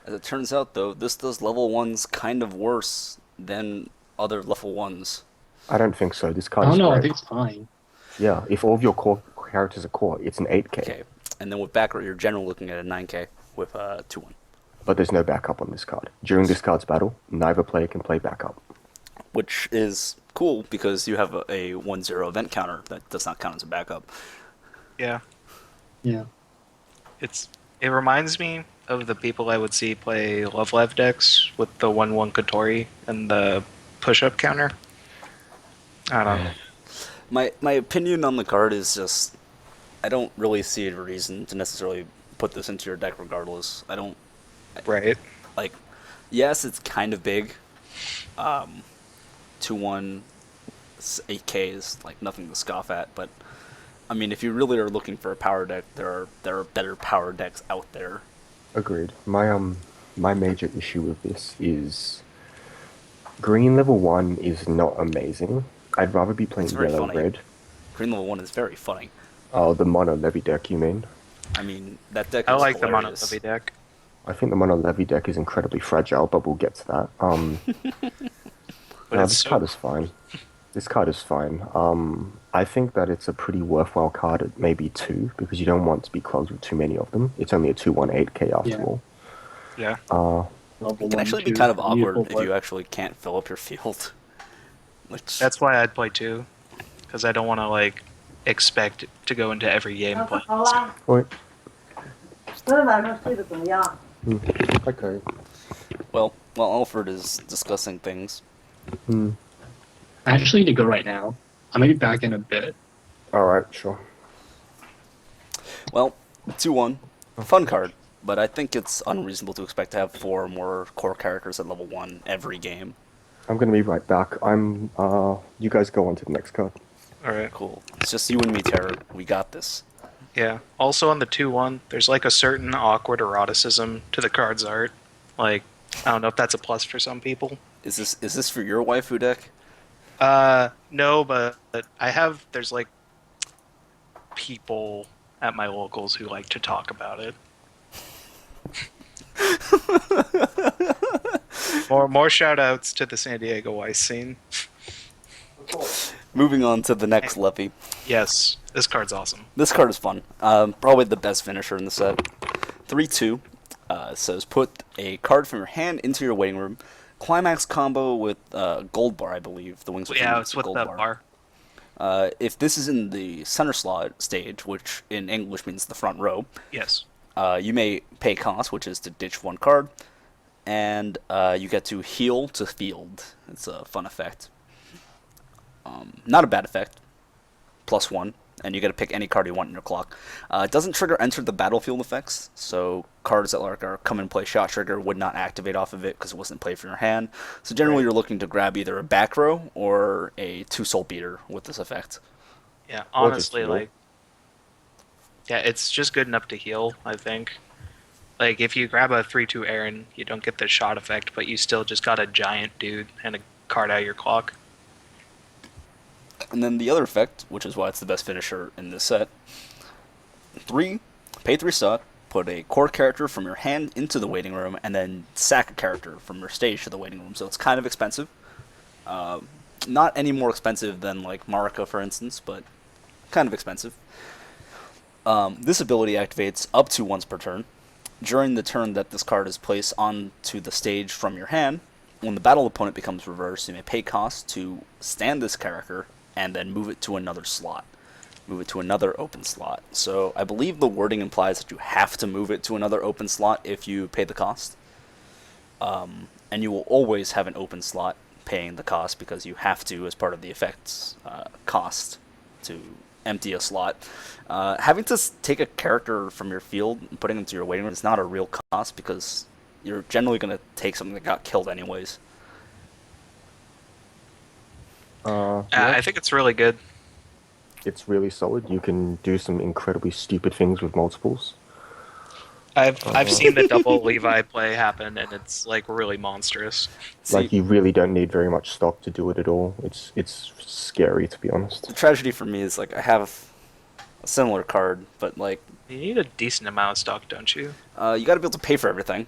As it turns out, though, this does level 1s kind of worse than other level 1s. I don't think so. This I card don't is know. I great. think it's fine. Yeah, if all of your core characters are core, it's an 8k. Okay, and then with backrow, you're generally looking at a 9k with 2-1. But there's no backup on this card. During this card's battle, neither player can play backup. Which is cool because you have a 1-0 event counter that does not count as a backup. Yeah. Yeah. It reminds me of the people I would see play Love Live decks with the 1/1 Kotori and the push-up counter. I don't know. My opinion on the card is just I don't really see a reason to necessarily put this into your deck regardless. I don't Right. like yes, it's kind of big. 2-1 8k is like nothing to scoff at, but I mean if you really are looking for a power deck, there are better power decks out there. Agreed. My major issue with this is green level 1 is not amazing. I'd rather be playing It's very yellow funny. red. Green level 1 is very funny. Oh, the mono levy deck, you mean? I mean that deck I is like the mono hilarious. levy deck. I think the mono levy deck is incredibly fragile, but we'll get to that. But No, it's this so card is fine. This card is fine. I think that it's a pretty worthwhile card at maybe 2, because you don't want to be closed with too many of them. It's only a 218k after Yeah. all. yeah. Level It can 1, actually be 2, kind of awkward beautiful if you play. actually can't fill up your field. Which That's why I'd play 2, because I don't want to like expect to go into every game playing. 好啦， Wait. 昨天晚上睡得怎么样？ Okay. well, while Alfred is discussing things, Hmm. I actually need to go right now. I may be back in a bit. Alright, sure. well, 2-1, fun card, but I think it's unreasonable to expect to have 4 or more core characters at level 1 every game. I'm gonna be right back. You guys go on to the next card. All right. Cool. It's just you and me, Teru. We got this. Yeah. Also on the 2/1, there's like a certain awkward eroticism to the card's art. Like, I don't know if that's a plus for some people. Is this for your waifu deck? No, but there's like people at my locals who like to talk about it. more shout outs to the San Diego Weiss scene. Moving on to the next levy. Yes, this card's awesome. This card is fun. Probably the best finisher in the set. 3-2 says put a card from your hand into your waiting room. Climax combo with gold bar, I believe. The wings. Yeah, it's with the bar. If this is in the center slot stage, which in English means the front row, Yes. you may pay cost, which is to ditch 1 card, and you get to heal to field. It's a fun effect. Not a bad effect. +1, and you get to pick any card you want in your clock. It doesn't trigger enter the battlefield effects, so cards that like are come and play shot trigger would not activate off of it because it wasn't played from your hand. So generally, you're looking to grab either a back row or a 2 soul beater with this effect. Yeah, Or just honestly, heal. like, yeah, it's just good enough to heal, I think. Like, if you grab a 3/2 Eren, you don't get the shot effect, but you still just got a giant dude and a card out of your clock. And then the other effect, which is why it's the best finisher in this set, 3, pay 3 stock, put a core character from your hand into the waiting room, and then sack a character from your stage to the waiting room. So it's kind of expensive. Not any more expensive than like Marika, for instance, but kind of expensive. This ability activates up to once per turn. During the turn that this card is placed onto the stage from your hand, when the battle opponent becomes reversed, you may pay cost to stand this character and then move it to another slot. Move it to another open slot. So I believe the wording implies that you have to move it to another open slot if you pay the cost. And you will always have an open slot paying the cost because you have to as part of the effect's cost to empty a slot. Having to take a character from your field and putting him to your waiting room is not a real cost because you're generally going to take something that got killed anyways. Yeah, I think it's really good. it's really solid. You can do some incredibly stupid things with multiples. I've seen the double Levi play happen, and it's like really monstrous. Like, you really don't need very much stock to do it at all. It's scary, to be honest. The tragedy for me is like I have a similar card, but like You need a decent amount of stock, don't you? you got to be able to pay for everything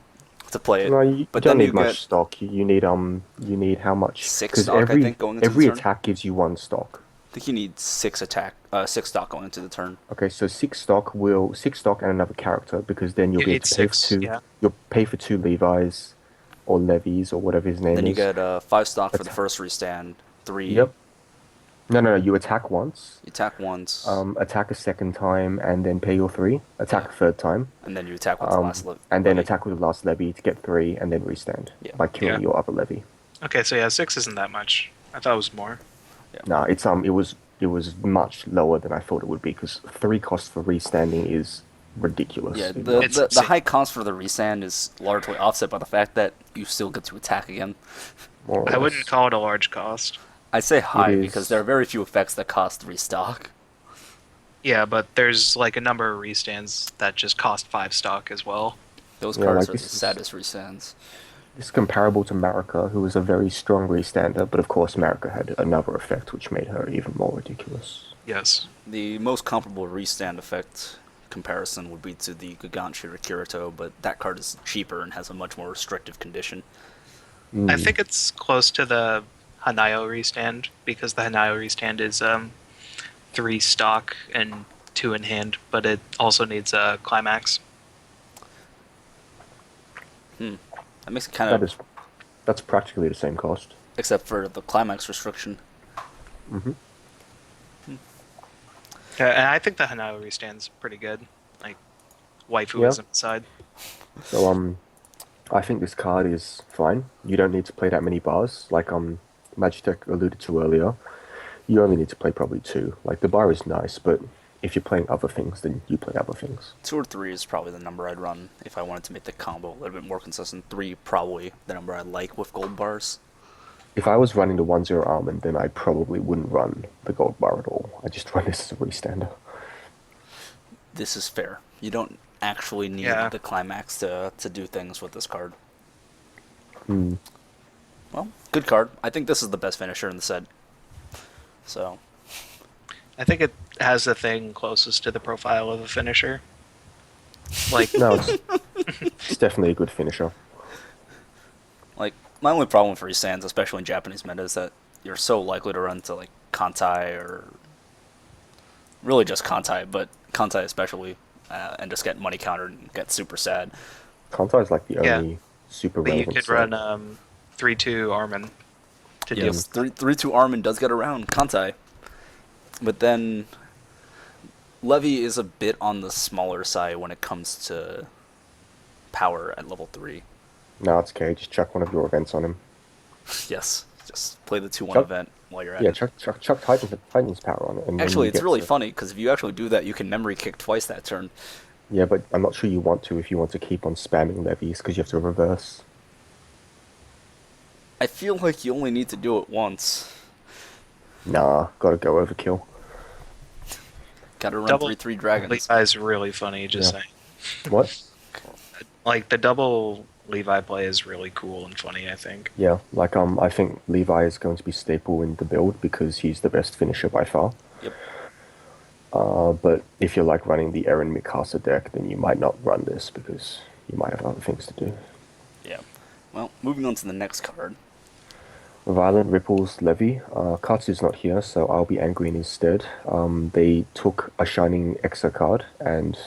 to play it. No, you but don't then need you much get stock. You need how much? 6 'Cause stock, I think, going into every the turn. attack gives you 1 stock. I think you need 6 stock going into the turn. Okay, so 6 stock and another character, because then you'll You be need able to pay for 6, 2. yeah. You'll pay for 2 Levi's or Levies or whatever his name Then you is. get 5 stock for the first restand, 3. Yep. No. You attack once. You attack once, Attack a second time and then pay your 3. Attack a third time. and then you attack with the last And then levy. attack with the last levy to get 3 and then restand Yeah. by killing Yeah. your other levy. Okay, so yeah, 6 isn't that much. I thought it was more. No, it was much lower than I thought it would be because 3 costs for restanding is ridiculous. Yeah, It's the insane. high cost for the restand is largely offset by the fact that you still get to attack again. More or I less. wouldn't call it a large cost. I say high is. because there are very few effects that cost 3 stock. Yeah, but there's like a number of restands that just cost 5 stock as well. Those Yeah, cards like are the this is- saddest restands. It's comparable to Marika, who was a very strong restander, but of course Marika had another effect which made her even more ridiculous. Yes. The most comparable restand effect comparison would be to the Giganshira Kirito, but that card is cheaper and has a much more restrictive condition. I think it's close to the Hanayo restand because the Hanayo restand is 3 stock and 2 in hand, but it also needs a climax. That makes it kind of, That's practically the same cost. except for the climax restriction. Hmm. Yeah, and I think the Hanayo restand's pretty good. Like, waifuism aside. So I think this card is fine. You don't need to play that many bars, like Magitek alluded to earlier. You only need to play probably 2. Like, the bar is nice, but if you're playing other things, then you play other things. 2 or 3 is probably the number I'd run if I wanted to make the combo a little bit more consistent. 3 probably the number I like with gold bars. If I was running the 1-0 Armin, then I probably wouldn't run the gold bar at all. I just run this as a restander. This is fair. You don't actually need Yeah. the climax to do things with this card. Hmm. Well, good card. I think this is the best finisher in the set. So, I think it has the thing closest to the profile of a finisher. Like, No, it's definitely a good finisher. like, my only problem with restands, especially in Japanese meta, is that you're so likely to run to, like, Kantai or... really just Kantai, but Kantai especially, and just get money countered and get super sad. Kantai is like the Yeah. only super but you relevant could set. run 3-2 Armin to deal Yes, with. 3-2 Armin does get around Kantai. But then Levi is a bit on the smaller side when it comes to power at level 3. No, it's okay. Just chuck one of your events on him. Yes, just play the 2-1 Chuck- event while you're at Yeah, it. chuck Titan's power on it. And when Actually, you it's get really to- funny, because if you actually do that, you can memory kick twice that turn. Yeah, but I'm not sure you want to if you want to keep on spamming levies, because you have to reverse. I feel like you only need to do it once. Nah, gotta go overkill. Gotta run Double 3-3 dragons. Levi's really funny, just Yeah. saying. What? Like, the double Levi play is really cool and funny, I think. Yeah, like I think Levi is going to be staple in the build because he's the best finisher by far. Yep. But if you're like running the Eren Mikasa deck, then you might not run this because you might have other things to do. Yeah. Well, moving on to the next card. Violent Ripples Levy. Katsu's not here, so I'll be angry in his stead. They took a Shining Exa card and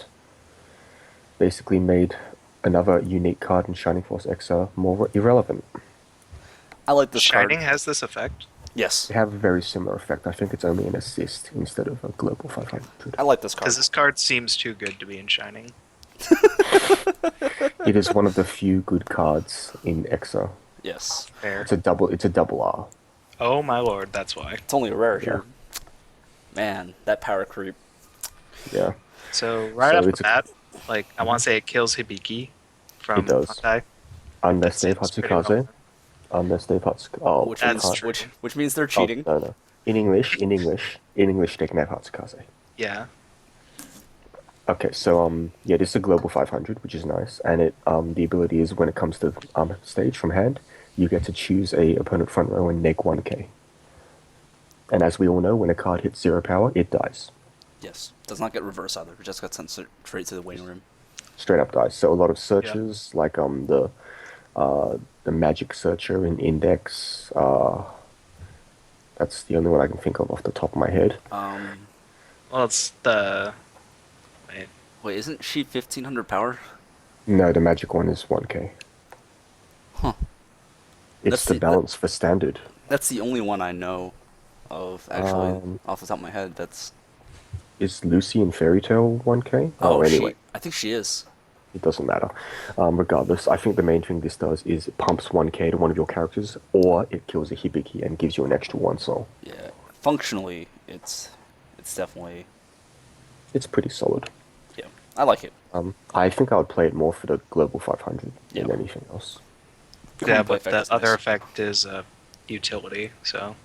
basically made another unique card in Shining Force Exa more irrelevant. I like this Shining card. has this effect. Yes. They have a very similar effect. I think it's only an assist instead of a global 500. I like this card. Because this card seems too good to be in Shining. It is one of the few good cards in Exa. Yes. Fair. It's a double R. Oh my lord, that's why. It's only a rare here. Man, that power creep. Yeah, So right So off it's the a- bat, like I want to say it kills Hibiki from It does. Hontai. unless That they have seems pretty well. Hatsukaze. Unless they have Hatsukaze. Oh, Which they That's means can't. true. which means they're Oh, cheating. no. In English, they can have Hatsukaze. Yeah. Okay, so yeah, this is a global 500, which is nice, and it the ability is when it comes to stage from hand, you get to choose a opponent front row and neg 1k. And as we all know, when a card hits 0 power, it dies. Yes. Does not get reverse either. It just got sent straight to the waiting room. Straight up dies. So a lot of searches, like the magic searcher in Index, that's the only one I can think of off the top of my head. Well, it's the. Wait, isn't she 1500 power? No, the magic one is 1k. Huh. It's That's the the- balance for standard. That's the only one I know of, actually, Um, off the top of my head. That's. Is Lucy in Fairy Tale 1k? Anyway. I think she is. It doesn't matter. Regardless, I think the main thing this does is it pumps 1k to one of your characters, or it kills a Hibiki and gives you an extra 1 soul. Yeah. Functionally, it's definitely. It's pretty solid. Yeah. I like it. I think I would play it more for the global 500 than Yeah. anything else. Yeah, Combo but effect the is other nice. effect is utility. So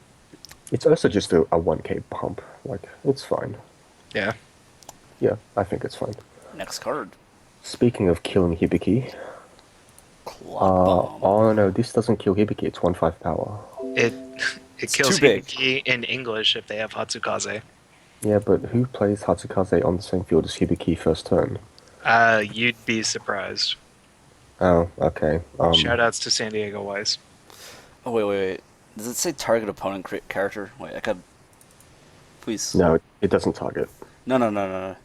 It's also just a 1k pump. Like, it's fine. yeah. Yeah, I think it's fine. Next card. Speaking of killing Hibiki, Clock bomb. oh no, this doesn't kill Hibiki, it's 1/5 power. It It's kills too big. Hibiki in English if they have Hatsukaze. Yeah, but who plays Hatsukaze on the same field as Hibiki first turn? You'd be surprised. Oh, okay. Shoutouts to San Diego Weiss. Oh, wait. Does it say target opponent character? Wait, I could. Please. No, it doesn't target. No.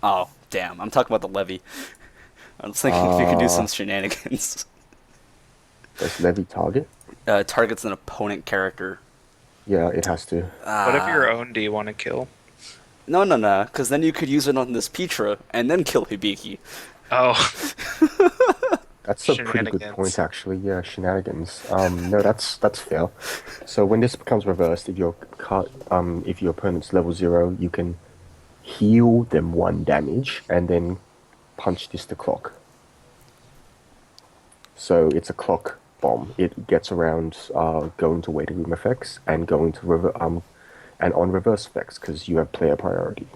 Oh, damn. I'm talking about the levy. I was thinking if you could do some shenanigans. Does Levy target? Targets an opponent character. Yeah, it has to. What of your own do you want to kill? No, because then you could use it on this Petra and then kill Hibiki. Oh, That's a pretty good Shenanigans. point, actually. Yeah, shenanigans. No, that's fair. So when this becomes reversed, if your opponent's level 0, you can heal them 1 damage and then punch this to clock. So it's a clock bomb. It gets around going to waiting room effects and going to and on reverse effects because you have player priority.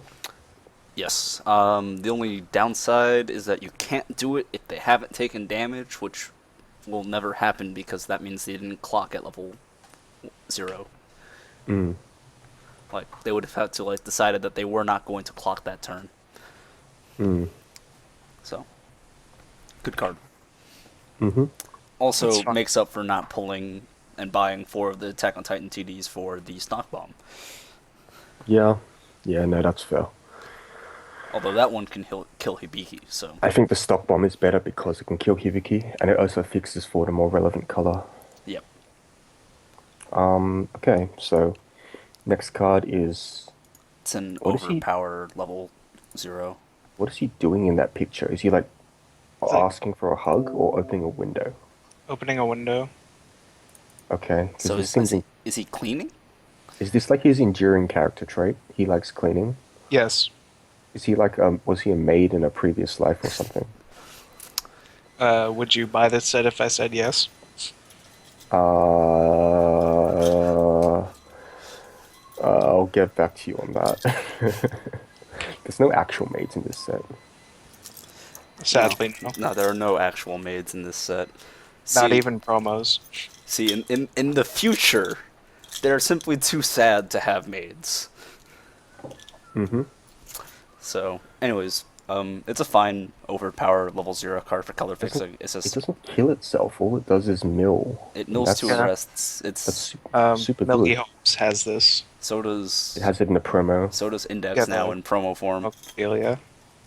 Yes. The only downside is that you can't do it if they haven't taken damage, which will never happen because that means they didn't clock at level 0. Mm. Like, they would have had to, like, decided that they were not going to clock that turn. Mm. So, good card. Mm-hmm. Also That's fine. makes up for not pulling and buying 4 of the Attack on Titan TDs for the stock bomb. Yeah, no, that's fair. Although that one can kill Hibiki, so. I think the stock bomb is better because it can kill Hibiki and it also fixes for the more relevant color. Yep. Okay, so next card is... It's an What is he- overpowered level 0. What is he doing in that picture? Is he like asking for a hug or opening a window? opening a window. Okay. 'cause So this is seems he cleaning? is this like his enduring character trait? He likes cleaning? Yes. Is he like, was he a maid in a previous life or something? Would you buy this set if I said yes? I'll get back to you on that. There's no actual maids in this set. Sadly, no. No, there are no actual maids in this set. Not See- even promos. See, in the future, they're simply too sad to have maids. Mm-hmm. So, anyways, it's a fine overpowered level 0 card for color fixing. It's It just doesn't kill itself. All it does is mill. it mills That's- to Yeah. arrests. That's It's super Milky good. Homes has this. so does It has it in the promo. Index Yeah, now the- in promo form. Ophelia.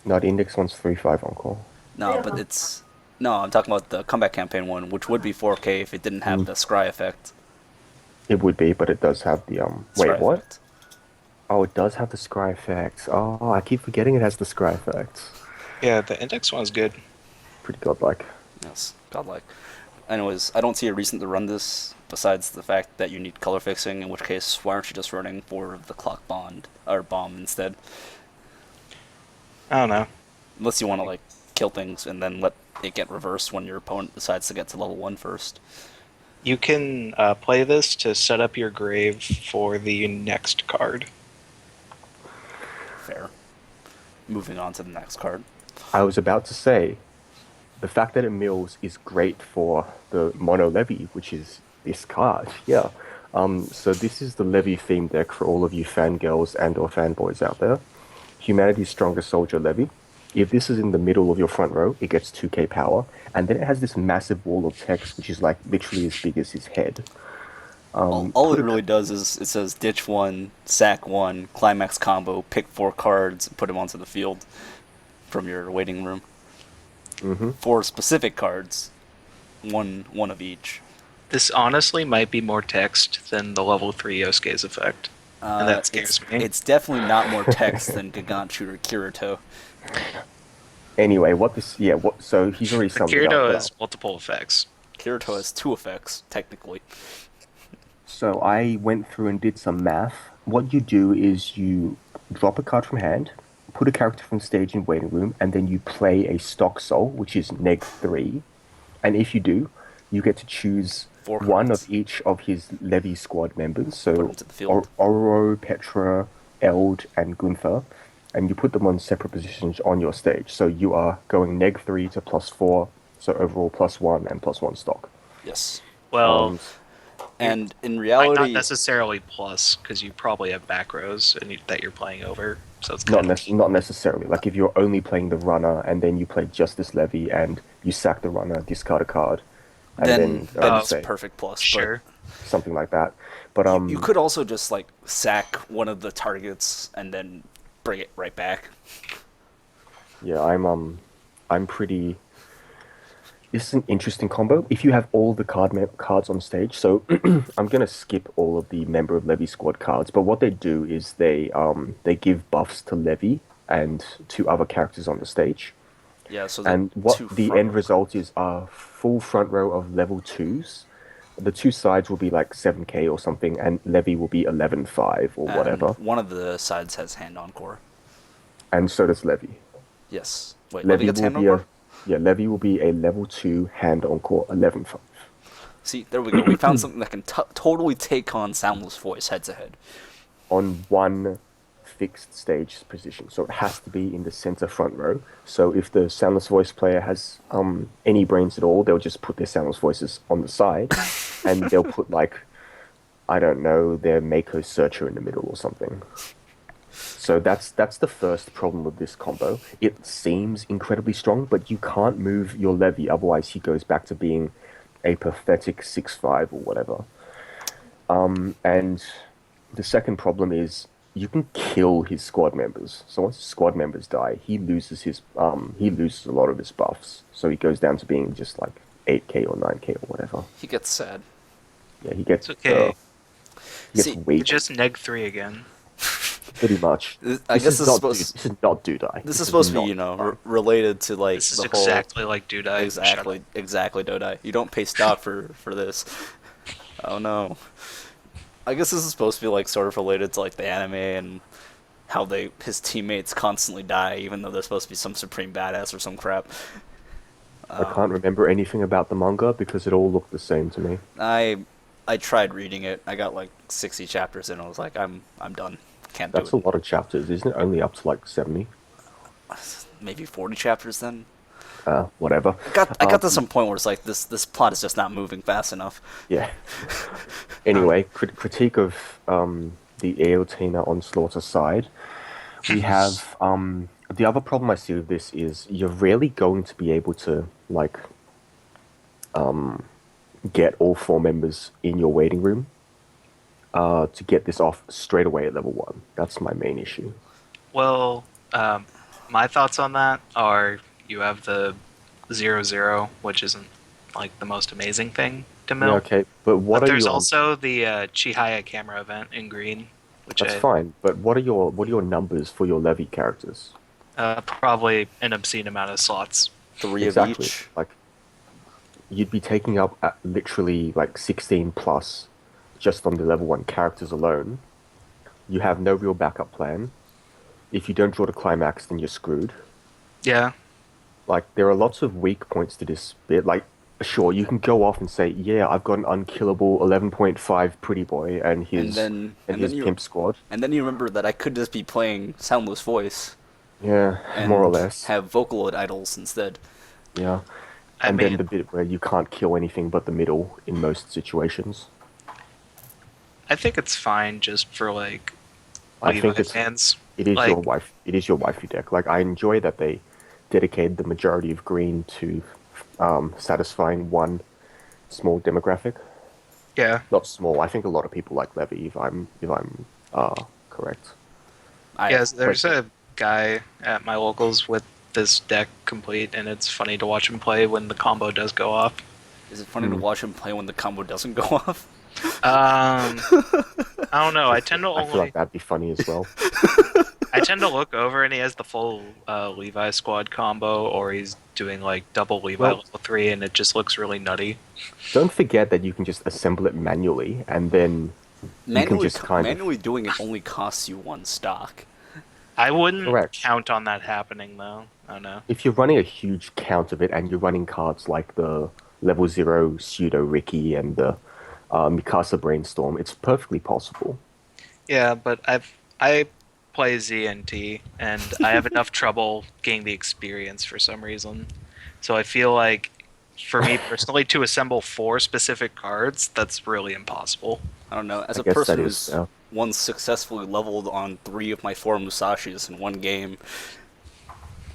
No, the index one's 3/5 encore. No, but it's no. I'm talking about the comeback campaign one, which would be 4K if it didn't have the scry effect. It would be, but it does have the Scry Wait, what? effect. Oh, it does have the scry effect. Oh, I keep forgetting it has the scry effect. Yeah, the index one's good. Pretty godlike. Yes, godlike. Anyways, I don't see a reason to run this besides the fact that you need color fixing, in which case, why aren't you just running 4 of the clock bond or bomb instead? I don't know. Unless you want to like kill things and then let it get reversed when your opponent decides to get to level 1 first. You can play this to set up your grave for the next card. Fair. Moving on to the next card. I was about to say, the fact that it mills is great for the mono levy, which is this card. Yeah. So this is the levy theme deck for all of you fangirls and or fanboys out there. Humanity's Strongest Soldier levy. If this is in the middle of your front row, it gets 2k power, and then it has this massive wall of text, which is like literally as big as his head. All it really does is it says ditch 1, sack 1, climax combo, pick 4 cards, and put them onto the field from your waiting room. Mm-hmm. 4 specific cards, one of each. This honestly might be more text than the level 3 Yosuke's effect. And that scares me. It's definitely not more text than Gigant Shooter Kirito. Anyway, so he's already summed it up. Kirito has multiple effects. Kirito has 2 effects, technically. So I went through and did some math. What you do is you drop a card from hand, put a character from stage in waiting room, and then you play a stock soul, which is -3. And if you do, you get to choose 4 one cards. of each of his levy squad members. Put So them to the field. Oro, Petra, Eld, and Gunther. And you put them on separate positions on your stage. So you are going -3 to +4, so overall +1 and +1 stock. Yes. Well, And in not reality, necessarily plus, because you probably have back rows that you're playing over. So it's Not, kind of not necessarily. Like if you're only playing the runner and then you play just this levy and you sack the runner, discard a card, and then then it's say perfect plus. sure. something like that. But But you could also just like sack one of the targets and then bring it right back. yeah, I'm pretty. This is an interesting combo. If you have all the cards on stage, so I'm gonna skip all of the member of Levy squad cards. But what they do is they give buffs to Levy and to other characters on the stage. Yeah. So And what two the front end row result is a full front row of level 2s. The 2 sides will be like 7k or something, and Levy will be 11.5 or and whatever. One of the sides has hand encore. And so does Levy. Yes. Wait. Levy gets hand be encore. Levy will be a level 2 hand encore 11.5. See, there we go. We found something that can totally take on Soundless Voice head to head. On one fixed stage position, so it has to be in the center front row. So if the Soundless Voice player has any brains at all, they'll just put their Soundless Voices on the side, and they'll put like, I don't know, their Mako Searcher in the middle or something. So that's the first problem with this combo. It seems incredibly strong, but you can't move your Levy, otherwise he goes back to being a pathetic 6/5 or whatever. And the second problem is you can kill his squad members. So once his squad members die, he loses a lot of his buffs. So he goes down to being just like 8k or 9k or whatever. He gets sad. Yeah, he gets It's okay. he gets See, weak. Just neg3 again. Pretty much. I guess this is This is not Dudai. This is supposed to be, related to like This is the whole. exactly like Dudai. Exactly, Dodai. You don't pay stock for this. Oh no. I guess this is supposed to be like sort of related to like the anime and how his teammates constantly die, even though they're supposed to be some supreme badass or some crap. I can't remember anything about the manga because it all looked the same to me. I tried reading it. I got like 60 chapters in. And I was like, I'm done. Can't That's do a lot of chapters, isn't it? Only up to like 70. it. Maybe 40 chapters then. Whatever. I got to some point where it's like this plot is just not moving fast enough. Yeah. Anyway, critique of the Eotina Onslaught aside, we have the other problem I see with this is you're rarely going to be able to like get all 4 members in your waiting room to get this off straight away at level 1. That's my main issue. Well, my thoughts on that are you have the 0-0, which isn't like the most amazing thing to mill. Yeah, okay, but what But are there's your... also the Chihaya camera event in green, which That's fine, but what are your numbers for your Levy characters? probably an obscene amount of slots. 3 Exactly. of each. Like you'd be taking up literally like 16 plus just on the level 1 characters alone. You have no real backup plan. If you don't draw the climax, then you're screwed. Yeah. Like, there are lots of weak points to this bit. Like, sure, you can go off and say, yeah, I've got an unkillable 11.5 pretty boy and his pimp squad. And then you remember that I could just be playing Soundless Voice. Yeah, And more or less. have Vocaloid idols instead. Yeah. I And mean, then the bit where you can't kill anything but the middle in most situations. I think it's fine just for like I Levi think fans. it is Like- your wife. It is your waifu deck. Like, I enjoy that they dedicated the majority of green to satisfying one small demographic. Yeah. Not small. I think a lot of people like Levi. If I'm correct. Yes, there's a guy at my locals with this deck complete, and it's funny to watch him play when the combo does go off. Is it funny to watch him play when the combo doesn't go off? I don't know. I tend to I feel like that'd be funny as well. I tend to look over and he has the full Levi squad combo, or he's doing like double Levi Well- level 3, and it just looks really nutty. Don't forget that you can just assemble it manually, and then you can just Manually doing it only costs you 1 stock. I wouldn't Correct. count on that happening though. I don't know. if you're running a huge count of it and you're running cards like the level 0 pseudo Ricky and the Mikasa Brainstorm, it's perfectly possible. Yeah, but I play ZNT and I have enough trouble getting the experience for some reason. So I feel like for me personally to assemble 4 specific cards, that's really impossible. I don't know. As I a guess person that who's is, yeah. once successfully leveled on 3 of my 4 Musashis in 1 game,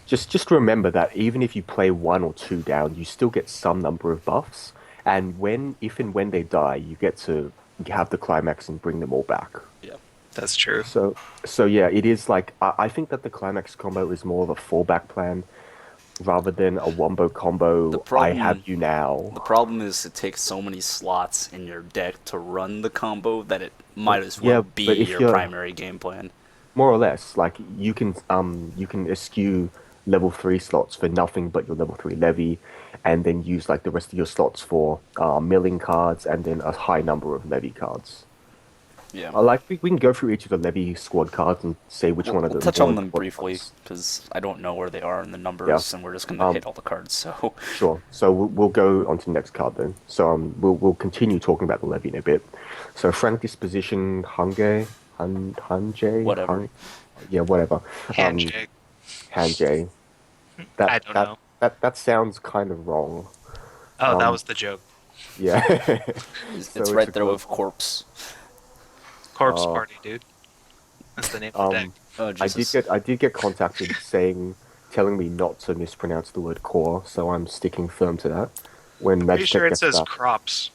Just remember that even if you play 1 or 2 down, you still get some number of buffs, and if and when they die, you get to have the climax and bring them all back. yeah. That's true. So yeah, it is like I think that the climax combo is more of a fallback plan rather than a wombo combo. The problem- I have you The now. problem is it takes so many slots in your deck to run the combo that it might as well Yeah, be but if your you're- primary game plan. More or less, like you can eschew level 3 slots for nothing but your level 3 levy, and then use like the rest of your slots for milling cards and then a high number of levy cards. Yeah. Like we can go through each of the levy squad cards and say which one of We'll them. touch on more them important briefly ones. because I don't know where they are in the numbers, Yeah. and we're just gonna hit all the cards. So Sure. So we'll go on to the next card then. So we'll continue talking about the levy in a bit. So Frank Disposition Hange Hanje Whatever. Yeah, whatever. Handshake. Hanjay. I don't know. That sounds kind of wrong. Oh, that um, was the joke. Yeah. it's So right a there close- with Corpse. Corpse Oh. Party, dude. That's the name of the deck. Oh I Jesus! did get contacted telling me not to mispronounce the word core, so I'm sticking firm to that. When Pretty Magitech sure it gets says back. crops.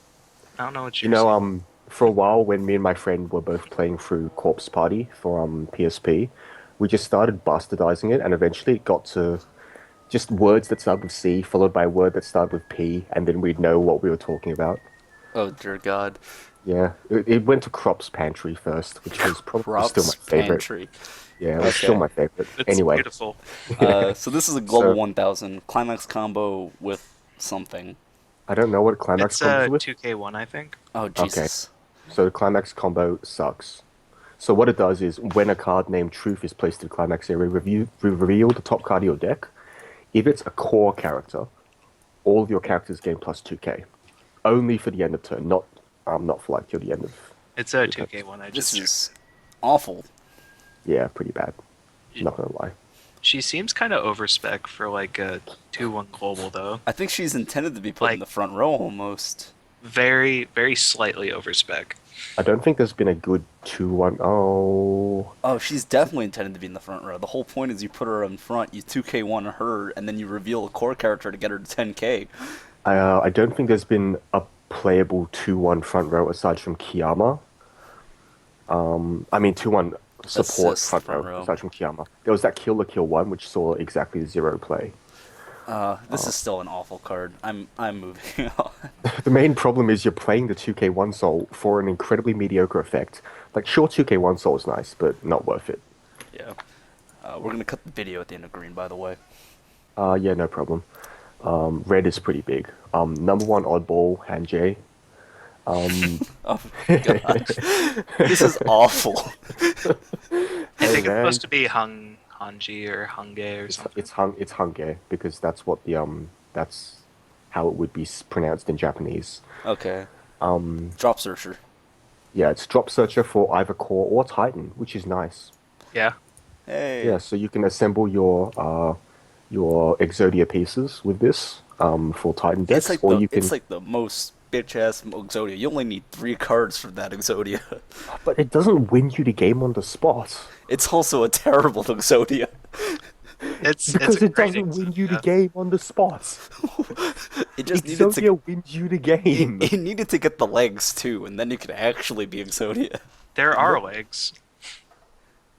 I don't know what You you're know, saying. for a while when me and my friend were both playing through Corpse Party for PSP, we just started bastardizing it, and eventually it got to just words that start with C followed by a word that started with P, and then we'd know what we were talking about. Oh dear God! Yeah, it went to Crops Pantry first, which was probably Crops still my favorite. Pantry. Yeah, it was Okay. still my favorite. It's Anyway, beautiful. So this is a global So- 1000 climax combo with something. I don't know what Climax It's comes with. 2K1, I think. Oh Jesus! So the Climax combo sucks. So what it does is, when a card named Truth is placed in the Climax area, reveal the top card of your deck. If it's a core character, all of your characters gain plus 2k. Only for the end of turn, not for like till the end of... It's a 2K1. I This just is awful. Yeah, pretty bad. Not gonna lie. She seems kind of overspec for like a 2-1 global though. I think she's intended to be put in Like- the front row almost. Very, very slightly overspec. I don't think there's been a good 2-1... Oh... Oh, she's definitely intended to be in the front row. The whole point is you put her in front, you 2k1 her, and then you reveal a core character to get her to 10k. I don't think there's been a playable 2-1 front row aside from Kiyama. I mean 2-1 support Assist front front row row. aside from Kiyama. There was that Kill the Kill one, which saw exactly 0 play. This is still an awful card. I'm moving on. The main problem is you're playing the 2k1 soul for an incredibly mediocre effect. Like, sure, 2k1 soul is nice, but not worth it. Yeah. We're gonna cut the video at the end of green, by the way. Yeah, no problem. Red is pretty big. Number one oddball, Han J. Oh gosh, this is awful. I think it's man. supposed to be Hanji or Hange or something. It's Hange because that's what the that's how it would be pronounced in Japanese. Okay. Um, Drop searcher. yeah, it's drop searcher for either core or Titan, which is nice. Yeah. Hey. Yeah, so you can assemble your Exodia pieces with this for Titan decks, It's like or the you can. it's like the most bitch ass Exodia. You only need 3 cards for that Exodia. But it doesn't win you the game on the spot. It's also a terrible Exodia. It's Because a it great doesn't win you the Exodia. game on the spot. It just needed Exodia to. wins you the game. It needed to get the legs too, and then you could actually be Exodia. There are legs.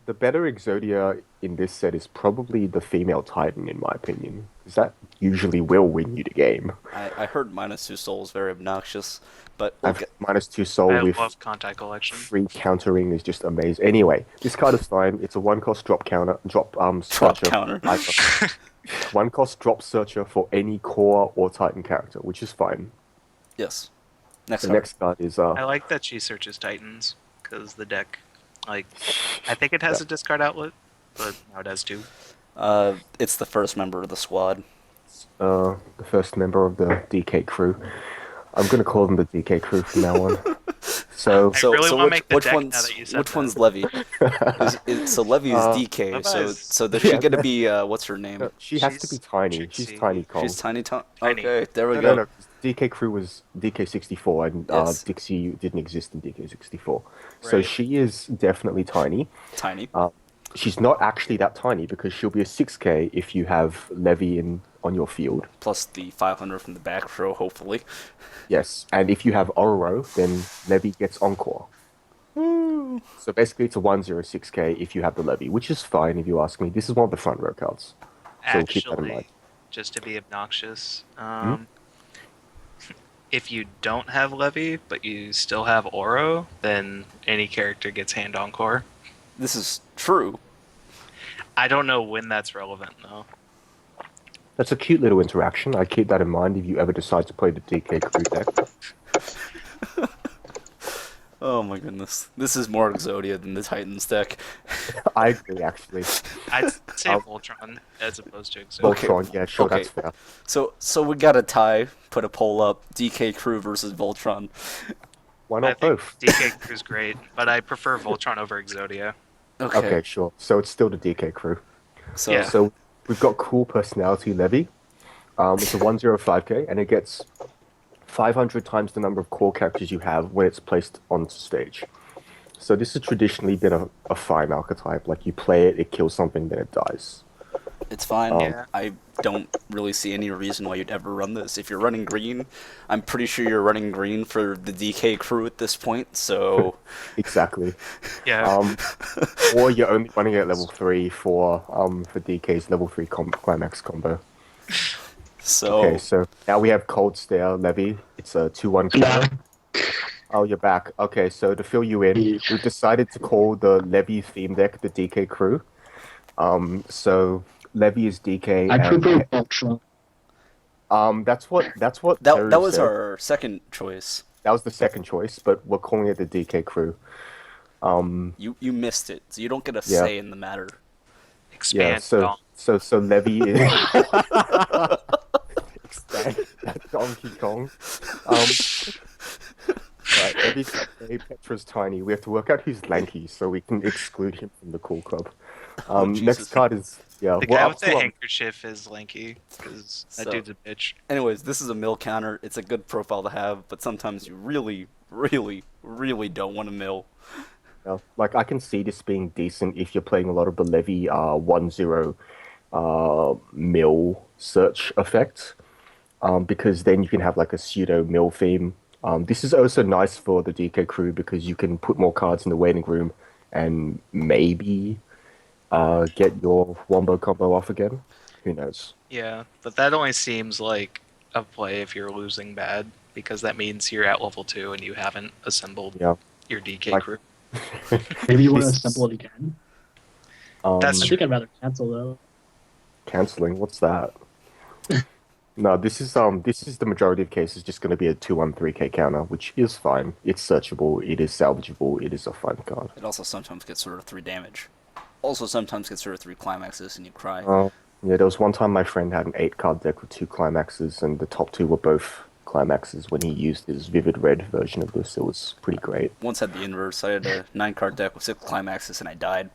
The better Exodia in this set is probably the female Titan, in my opinion. Because that usually will win you the game. I heard -2 soul is very obnoxious, but I've -2 soul I with love Contact Collection. free countering is just amazing. Anyway, this card is fine. It's a 1-cost drop searcher. counter. One cost drop searcher for any core or Titan character, which is fine. yes. Next The card. next card is I like that she searches Titans because the deck, like, I think it has a discard outlet, but now it has 2. It's the first member of the squad. the first member of the DK crew. I'm gonna call them the DK crew from now on. So I really wanna make the which deck one's now that you said which that. one's Levy? So Levy is DK. Levi's- So there's she gonna be what's her name? she has to She's be tiny. Trixie. She's tiny. Kong. She's Tiny Tom. Tiny. Okay, there we No, go. no, no. DK crew was DK64, and Yes. Dixie didn't exist in DK64. So Right. she is definitely tiny. Tiny. She's not actually that tiny because she'll be a 6K if you have Levy on your field. Plus the 500 from the back row, hopefully. Yes, and if you have Ororo, then Levy gets Encore. So basically, it's a 106K if you have the Levy, which is fine if you ask me. This is one of the front row cards. So keep that in mind. Actually, just to be obnoxious, if you don't have Levy but you still have Oro, then any character gets Hand Encore. This is true. I don't know when that's relevant though. That's a cute little interaction. I keep that in mind if you ever decide to play the DK crew deck. Oh my goodness. This is more Exodia than the Titans deck. I agree, actually. I'd say Voltron as opposed to Exodia. Okay. Voltron, yeah, sure, Okay. that's fair. So we got a tie. Put a poll up. DK Crew versus Voltron. Why I not think both? DK Crew's great, but I prefer Voltron over Exodia. Okay, sure. So it's still the DK crew. So Yeah. So we've got Cool Personality Levy. It's a 105K, and it gets 500 times the number of core characters you have when it's placed on stage. So this has traditionally been a fine archetype. Like, you play it, it kills something, then it dies. it's fine. Yeah. I don't really see any reason why you'd ever run this. If you're running green, I'm pretty sure you're running green for the DK Crew at this point. So Exactly. Yeah. Or you're only running it at level 3 for DK's level 3 climax combo. so Okay, so now we have Cold Stare Levy. It's a 2-1 counter. Oh, you're back. Okay, so to fill you in, we've decided to call the Levy theme deck the DK crew. So Levy is DK. I and, prefer Voltron. that's what that Teru was said. our second choice. That was the second choice, but we're calling it the DK crew. You missed it, so you don't get a Yeah. say in the matter. Yeah. Expand. So Dom. so Levy is expand that Donkey Kong. Right, Levy's okay, Petra's tiny. We have to work out who's lanky so we can exclude him from the cool club. Jesus. Next card is The we're guy up with the to, handkerchief is lanky because that So- dude's a bitch. Anyways, this is a mill counter. It's a good profile to have, but sometimes you really, really, really don't want to mill. like, I can see this being decent if you're playing a lot of the Levy 1-0 mill search effect, because then you can have like a pseudo mill theme. This is also nice for the DK crew because you can put more cards in the waiting room and maybe get your wombo combo off again. Who knows? Yeah, but that only seems like a play if you're losing bad because that means you're at level 2 and you haven't assembled Yeah. your DK Like- crew. Maybe you want to This- assemble it again. That's I think I'd rather cancel though. Canceling. What's that? No, this is the majority of cases just going to be a 2-1-3K counter, which is fine. It's searchable, it is salvageable, it is a fun card. It also sometimes gets sort of 3 damage. Also sometimes gets sort of 3 climaxes and you cry. Yeah, there was one time my friend had an 8-card deck with 2 climaxes, and the top 2 were both climaxes when he used his Vivid Red version of this. It was pretty great. Once had the inverse. I had a 9-card deck with 6 climaxes and I died.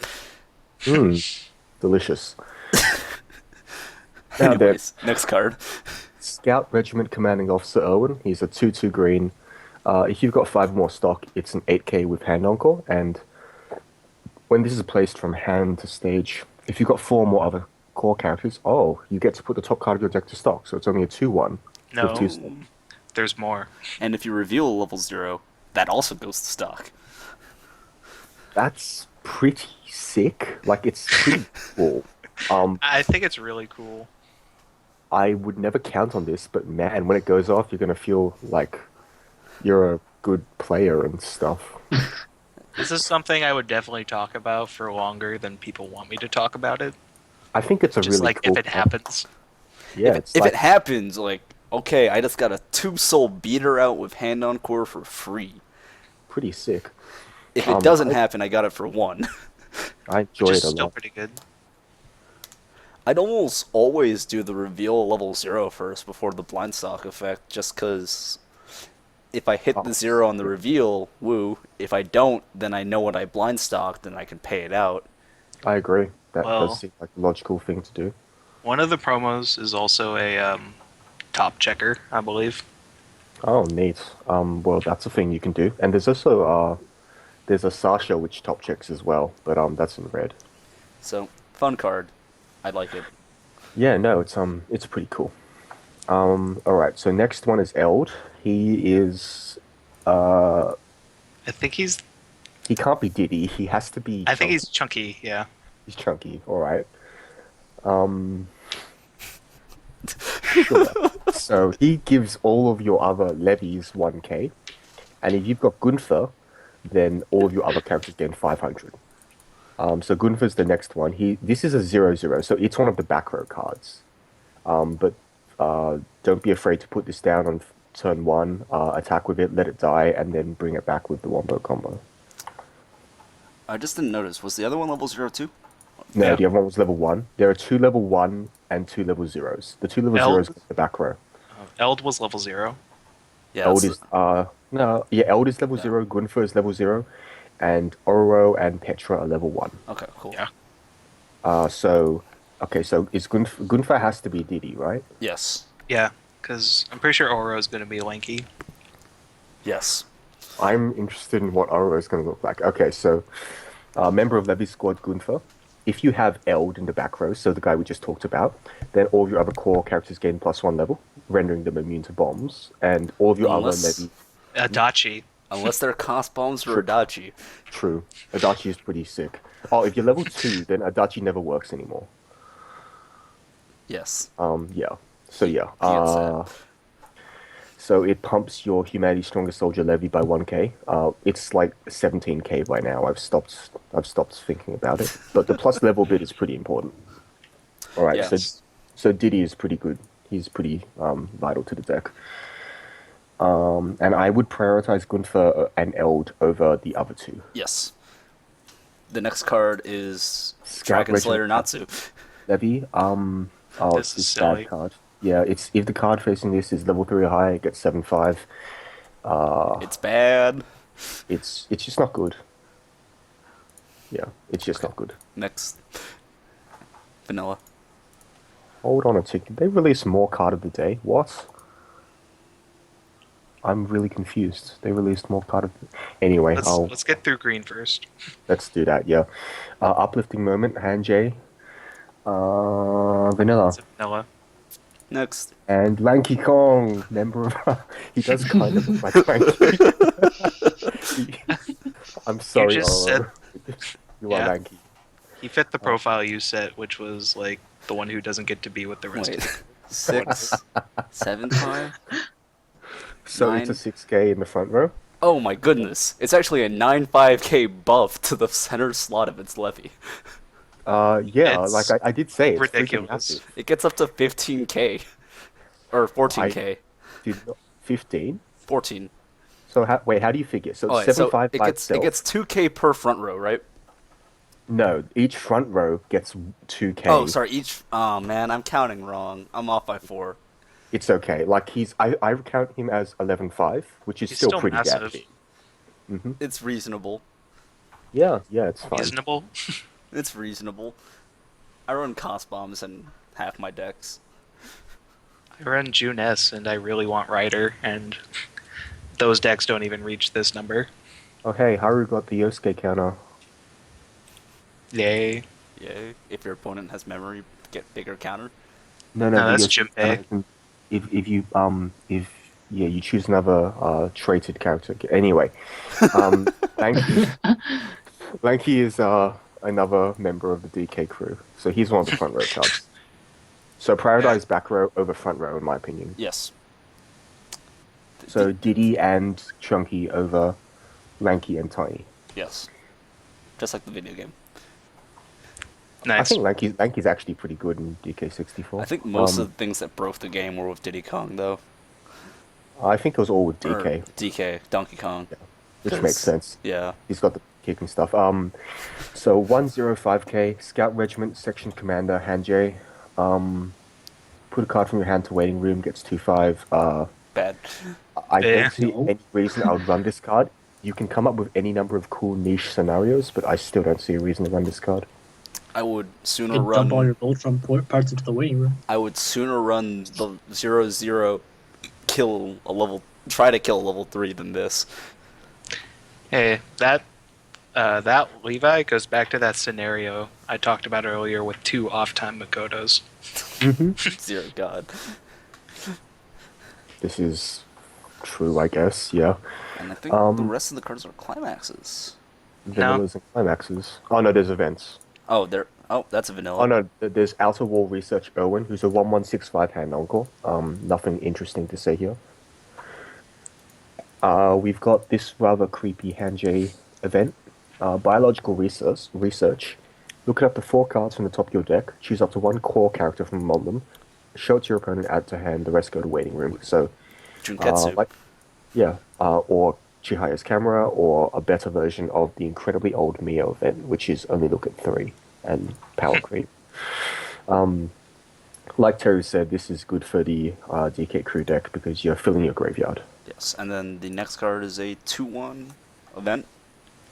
Delicious. Now then, Anyways, next card. Scout Regiment Commanding Officer Irwin. He's a 2/2 green. If you've got 5 more stock, it's an 8K with Hand Encore, and when this is placed from hand to stage, if you've got 4 more other core characters, you get to put the top card of your deck to stock, so it's only a 2/1 No, with 2 stock. there's more. And if you reveal a level 0, that also goes to stock. That's pretty sick. Like, it's pretty cool. I think it's really cool. I would never count on this, but man, when it goes off, you're gonna feel like you're a good player and stuff. This is something I would definitely talk about for longer than people want me to talk about it. I think it's a Just really like cool if it card. happens. Yeah, If it happens, like, okay, I just got a 2-soul beater out with Hand Encore for free. pretty sick. If it doesn't happen, I got it for 1. I enjoy Which it is a still lot. pretty good. I'd almost always do the reveal level 0 first before the blind stock effect, just because if I hit the 0 on the reveal, woo. If I don't, then I know what I blind stocked and I can pay it out. I agree. That Well- does seem like a logical thing to do. One of the promos is also a top checker, I believe. Oh, neat. Well, that's a thing you can do. And there's also there's a Sasha which top checks as well, but that's in red. So, fun card. I like it. Yeah, no, it's pretty cool. All right. So next one is Eld. He is I think he's he can't be Diddy. He has to be. I think chunky. he's chunky, yeah. He's chunky. All right. Sure. So he gives all of your other levies 1K, and if you've got Gunther, then all of your other characters gain 500. So Gunther's the next one. This is a 0/0, so it's one of the back row cards. But don't be afraid to put this down on turn 1, attack with it, let it die, and then bring it back with the wombo combo. I just didn't notice. Was the other one level 0 too? No, Yeah. the other one was level 1. There are 2 level 1 and 2 level 0s. The 2 level Eld? 0s are the back row. Eld was level 0. Yeah. Eld that's- is Eld is level 0, Gunther is level 0, and Oro and Petra are level 1. Okay, cool. Yeah. So is Gunther has to be Diddy, right? Yes. Yeah, because I'm pretty sure Oro is going to be lanky. Yes. I'm interested in what Oro is going to look like. Okay, so member of Levy Squad Gunther. If you have Eld in the back row, so the guy we just talked about, then all of your other core characters gain +1 level, rendering them immune to bombs, and all of your Unless- other Levy. Adachi. Unless they're cost bombs or Adachi. True. Adachi is pretty sick. Oh, if you're level 2, then Adachi never works anymore. Yes. Yeah. So yeah. He gets that. So it pumps your Humanity Strongest Soldier levy by 1K. It's like 17K by now. I've stopped thinking about it. But the plus level bit is pretty important. All right. Yes. So Diddy is pretty good. He's pretty vital to the deck. And I would prioritize Gunther and Eld over the other 2. Yes. The next card is Scout Dragon Slayer Regiment. Natsu. Levy. This is It's silly. bad card. Yeah, it's if the card facing this is level 3 or higher, it gets 7/5. It's bad. It's just not good. Yeah, it's just not good. Next. Vanilla. Hold on a tick. Did they release more card of the day? What? I'm really confused. They released more card of the... Anyway, Let's get through green first. let's do that, yeah. Uplifting Moment, Han J. Vanilla. It's vanilla. Next. And Lanky Kong, member of... he does kind of look like Lanky. I'm sorry, just Oro. You are Yeah. Lanky. He fit the profile you set, which was like the one who doesn't get to be with the rest of Wait. the 6, 7 5? So 9. it's a 6K in the front row? Oh my goodness. It's actually a 9-5k buff to the center slot of its levy. Yeah, It's like I did say, it's freaking ridiculous. massive. It gets up to 15k. Or 14k. Did not 15. 14. So wait, how do you figure? So Oh, it's wait, 7.5 it by gets itself. it gets 2k per front row, right? No, each front row gets 2k. Oh, sorry. Each. Oh man, I'm counting wrong. I'm off by 4. It's okay. Like I count him as 11.5, which is He's still still pretty massive. bad. It's reasonable. Yeah, it's fine. Reasonable. It's reasonable. I run cost bombs in half my decks. I run June S, and I really want Rider, and those decks don't even reach this number. Oh hey, Haru got the Yosuke counter. Yay. Yay. If your opponent has memory, get bigger counter. No, No, the that's Yosuke Junpei. counter if you choose another traded character. Anyway, Lanky is another member of the DK crew, so he's one of the front row cards. So prioritize back row over front row, in my opinion. Yes. So Diddy and Chunky over Lanky and Tiny. Yes. Just like the video game. Nice. I think Lanky's actually pretty good in DK64. I think most of the things that broke the game were with Diddy Kong, though. I think it was all with DK, Or DK, Donkey Kong. which makes sense. Yeah. He's got the kicking stuff. So 105k Scout Regiment Section Commander Hanjay. Put a card from your hand to waiting room, gets 2/5. Bad. I Yeah. don't see any reason I would run this card. You can come up with any number of cool niche scenarios, but I still don't see a reason to run this card. I would sooner You dump all run. your Voltron parts into the waiting room. I would sooner run the 0/0 kill a level. Try to kill a level 3 than this. Hey, that Levi goes back to that scenario I talked about earlier with 2 off-time Makotos. Dear God. This is true, I guess. Yeah. And I think the rest of the cards are climaxes. Vanillas and climaxes. Oh no, there's events. Oh, there. Oh, that's a vanilla. Oh no, there's Outer Wall Research Irwin, who's a 1165 hand uncle. Nothing interesting to say here. We've got this rather creepy Hanjay event. Biological research. Look up the 4 cards from the top of your deck. Choose up to 1 core character from among them. Show it to your opponent, add to hand. The rest go to waiting room. So, Junketsu. or Chihaya's camera, or a better version of the incredibly old Mio event, which is only look at 3 and power creep. Like Teru said, this is good for the DK crew deck because you're filling your graveyard. Yes, and then the next card is a 2/1 event.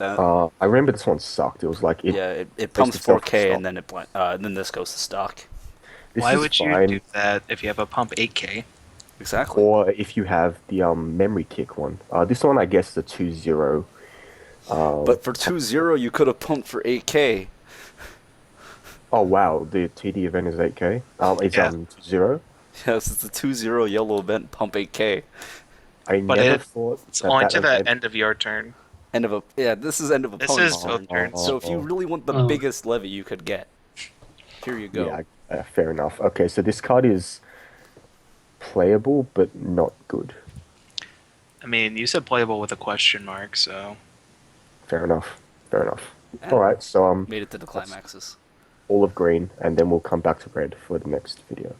I remember this one sucked. It was like It pumps itself to 4k stop. and then this goes to stock. This Why is would you fine. do that if you have a pump 8k? Exactly. Or if you have the memory kick one. This one, I guess, is a 2-0. But for 2/0, you could have pumped for 8k. Oh wow, the TD event is 8k. It's Yeah. 0. Yes, it's a 2/0 yellow event. Pump 8k. I But never thought It's that only that to the event- end of your turn. End of a this is end of This opponent's is turn. both turns. So if you really want the Oh. biggest levy you could get, here you go. Yeah, fair enough. Okay, so this card is playable, but not good. I mean, you said playable with a question mark, so Fair enough. Yeah. All right, so Made it to the climaxes. all of green, and then we'll come back to red for the next video.